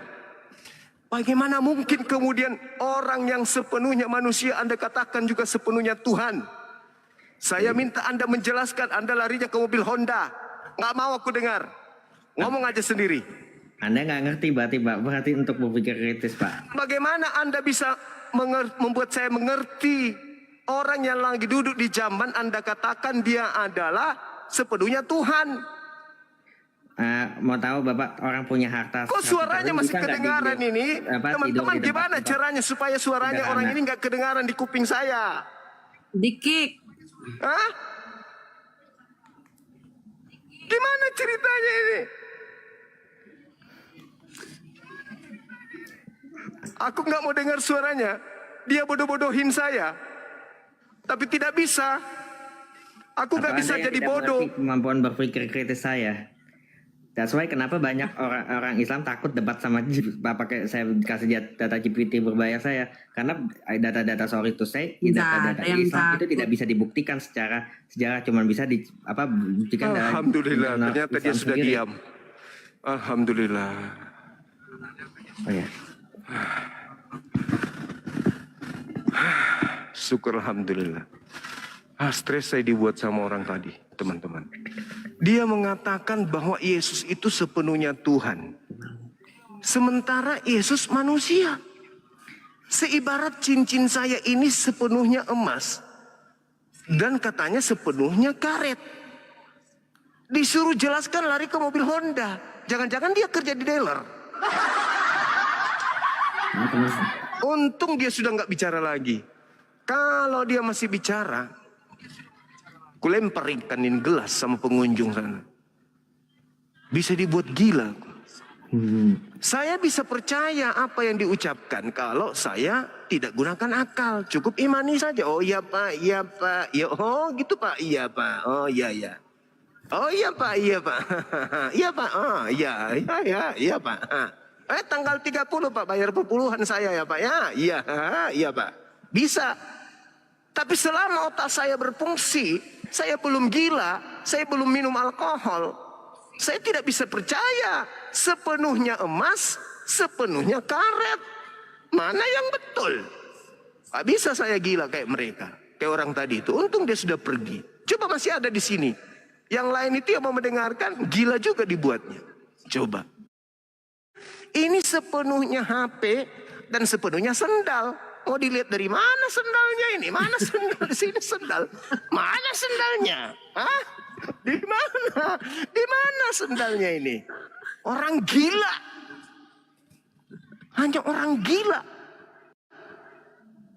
Bagaimana mungkin kemudian orang yang sepenuhnya manusia Anda katakan juga sepenuhnya Tuhan? Saya minta Anda menjelaskan. Anda larinya ke mobil Honda. Nggak mau aku dengar. Ngomong aja sendiri. Anda nggak ngerti berarti Pak. Berarti untuk berpikir kritis Pak. Bagaimana Anda bisa membuat saya mengerti orang yang lagi duduk di jamban Anda katakan dia adalah sepenuhnya Tuhan? Mau tahu Bapak orang punya harta. Kok suaranya masih kedengaran ini? Teman-teman gimana caranya supaya suaranya orang ini nggak kedengaran di kuping saya? Dikik. Hah? Gimana ceritanya ini? Aku nggak mau dengar suaranya. Dia bodoh-bodohin saya. Tapi tidak bisa. Aku nggak bisa jadi bodoh. Kemampuan berpikir kritis saya. That's why kenapa banyak orang Islam takut debat sama pakai saya kasih data GPT berbayar saya, karena data-data sorry to say data-data Islam itu tidak bisa dibuktikan secara sejarah, cuma bisa buktikan dari Alhamdulillah ternyata dia sudah diam. Alhamdulillah. Oh ya. Syukur alhamdulillah. Stres saya dibuat sama orang tadi, teman-teman. Dia mengatakan bahwa Yesus itu sepenuhnya Tuhan. Sementara Yesus manusia. Seibarat cincin saya ini sepenuhnya emas. Dan katanya sepenuhnya karet. Disuruh jelaskan lari ke mobil Honda. Jangan-jangan dia kerja di dealer. Untung dia sudah nggak bicara lagi. Kalau dia masih bicara, aku lempar ikanin gelas sama pengunjung sana. Bisa dibuat gila. Saya bisa percaya apa yang diucapkan kalau saya tidak gunakan akal. Cukup imani saja. Oh iya Pak, iya Pak. Ya, oh gitu Pak, iya Pak. Oh iya ya. Oh iya Pak, iya Pak. Iya Pak, oh iya Pak. Tanggal 30 Pak, bayar perpuluhan saya ya Pak ya. Iya Pak. Bisa. Tapi selama otak saya berfungsi, saya belum gila, saya belum minum alkohol. Saya tidak bisa percaya sepenuhnya emas, sepenuhnya karet. Mana yang betul? Gak bisa saya gila kayak mereka. Kayak orang tadi itu. Untung dia sudah pergi. Coba masih ada di sini. Yang lain itu yang mau mendengarkan, gila juga dibuatnya. Coba. Ini sepenuhnya HP dan sepenuhnya sendal. Mau dilihat dari mana sendalnya ini? Mana sendal? Di sini sendal. Mana sendalnya? Hah? Di mana? Di mana sendalnya ini? Orang gila. Hanya orang gila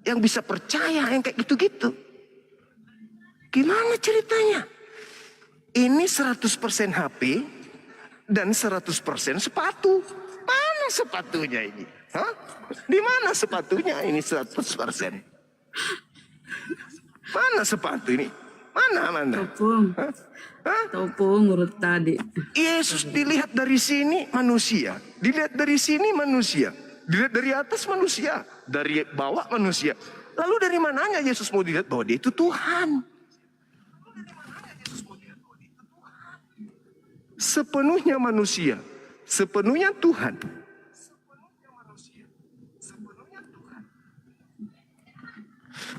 yang bisa percaya yang kayak gitu-gitu. Gimana ceritanya? Ini 100% HP dan 100% sepatu. Mana sepatunya ini? Hah? Di mana sepatunya ini 100%? Mana sepatu ini? Mana? Topung. Topung urut tadi. Yesus dilihat dari sini manusia. Dilihat dari sini manusia. Dilihat dari atas manusia. Dari bawah manusia. Lalu dari mananya Yesus mau dilihat bahwa dia itu Tuhan? Sepenuhnya manusia, sepenuhnya Tuhan.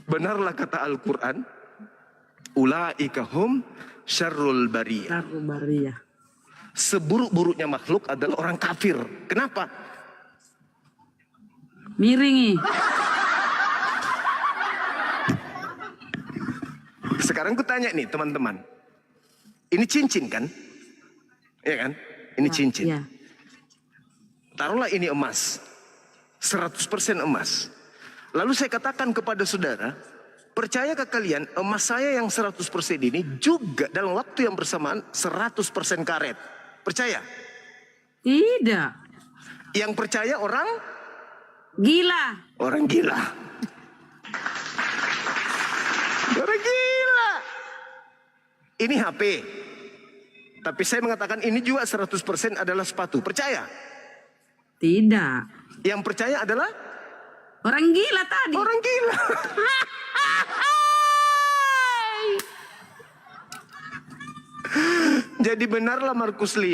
Benarlah kata Al-Quran, ulaika hum syarrul bariyah. Syarrul bariyah. Seburuk-buruknya makhluk adalah orang kafir. Kenapa? Miringi. Sekarang ku tanya nih teman-teman. Ini cincin kan? Iya kan? Ini cincin. Ya. Taruhlah ini emas. 100% emas. Lalu saya katakan kepada saudara, percayakah kalian emas saya yang 100% ini juga dalam waktu yang bersamaan 100% karet? Percaya? Tidak. Yang percaya orang? Gila. Orang gila. Orang gila. Ini HP. Tapi saya mengatakan ini juga 100% adalah sepatu. Percaya? Tidak. Yang percaya adalah? Orang gila tadi. Orang gila. Jadi benarlah Markus 5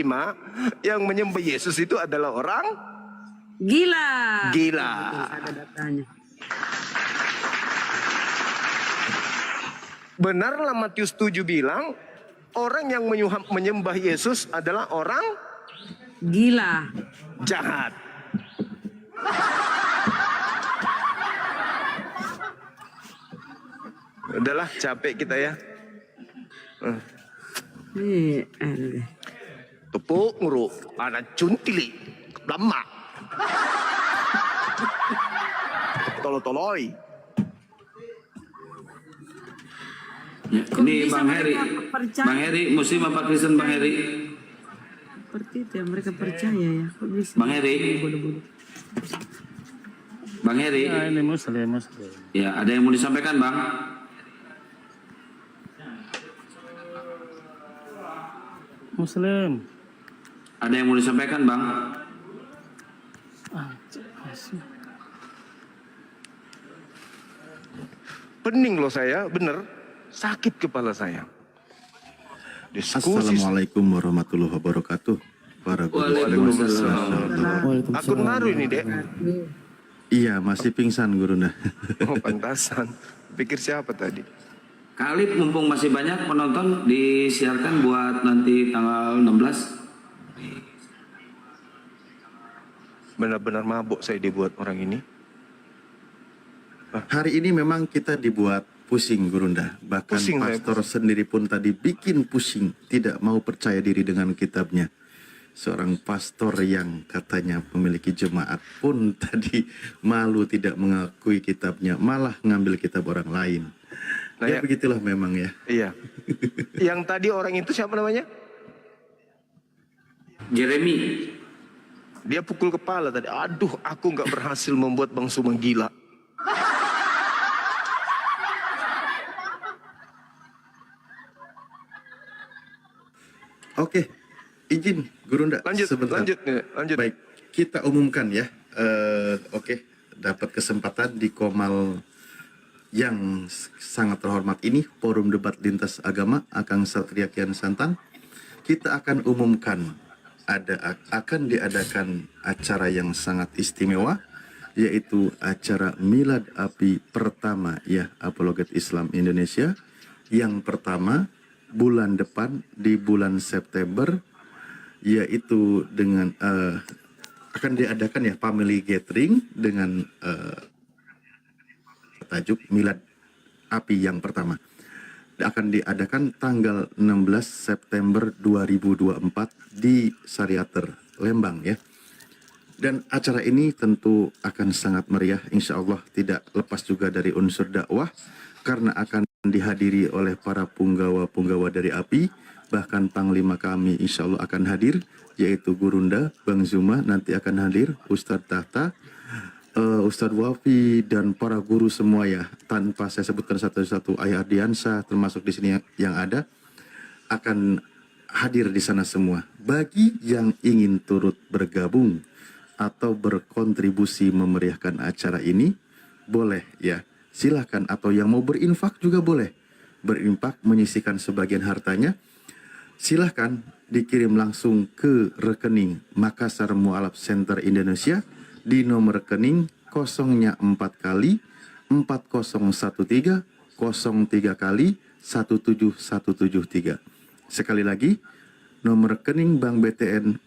yang menyembah Yesus itu adalah orang Gila. gila. Ada datanya. Benarlah Matius 7 bilang orang yang menyembah Yesus adalah orang Gila. jahat. Udahlah capek kita ya. Tepuk nguruk anak cuntili lama. Toloi. Ya, Kok ini bisa Bang Heri. mereka percaya? Bang Heri, Muslim apa Kristen Bang Heri? Seperti itu ya, mereka percaya ya. Kok bisa? Bang Heri. Bodoh-bodoh. Bang Heri. Ya, ini Muslim. Ya, ada yang mau disampaikan Bang? Muslim. Ada yang mau disampaikan Bang? Pening loh saya, bener. Sakit kepala saya. Diskusi. Assalamualaikum warahmatullahi wabarakatuh. Para guru. Waalaikumsalam. Akun baru ini dek. Iya, masih pingsan guruna. Oh pantasan. Pikir siapa tadi? Kali mumpung masih banyak penonton disiarkan buat nanti tanggal 16. Benar-benar mabuk saya dibuat orang ini. Hari ini memang kita dibuat pusing gurunda. Bahkan Pusing, pastor sendiri pun tadi bikin pusing. Tidak mau percaya diri dengan kitabnya. Seorang pastor yang katanya memiliki jemaat pun tadi malu tidak mengakui kitabnya. Malah ngambil kitab orang lain. Nah, Ya ya. begitulah memang ya. Iya. Yang tadi orang itu siapa namanya? Jeremy. Dia pukul kepala tadi. Aduh, aku nggak berhasil membuat Bang Suma gila. Oke, izin Gurunda Lanjut, sebentar. lanjut. Baik, kita umumkan ya. Oke, dapat kesempatan di Komal yang sangat terhormat ini, Forum Debat Lintas Agama Akang Satria Kian Santang. Kita akan umumkan akan diadakan acara yang sangat istimewa, yaitu acara Milad Api pertama ya Apologet Islam Indonesia yang pertama bulan depan di bulan September, yaitu dengan akan diadakan ya family gathering dengan tajuk Milad Api yang pertama. Akan diadakan tanggal 16 September 2024 di Sariater, Lembang ya. Dan acara ini tentu akan sangat meriah, insya Allah tidak lepas juga dari unsur dakwah, karena akan dihadiri oleh para punggawa-punggawa dari API, bahkan Panglima kami insya Allah akan hadir, yaitu Gurunda, Bang Zuma, nanti akan hadir, Ustadz Tahta, Ustadz Wafi, dan para guru semua ya, tanpa saya sebutkan satu-satu, Ayah Ardiansa, termasuk di sini yang ada, akan hadir di sana semua. Bagi yang ingin turut bergabung atau berkontribusi memeriahkan acara ini, boleh ya, silahkan. Atau yang mau berinfak juga boleh. Berinfak menyisihkan sebagian hartanya, silahkan dikirim langsung ke rekening Makassar Mu'alaf Center Indonesia di nomor rekening 04 kali 4013 03 kali 17173. Sekali lagi, nomor rekening Bank BTN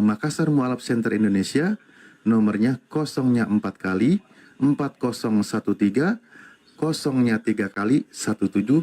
Makassar Mu'alaf Center Indonesia, nomornya 04 kali 4013 03 kali 17173.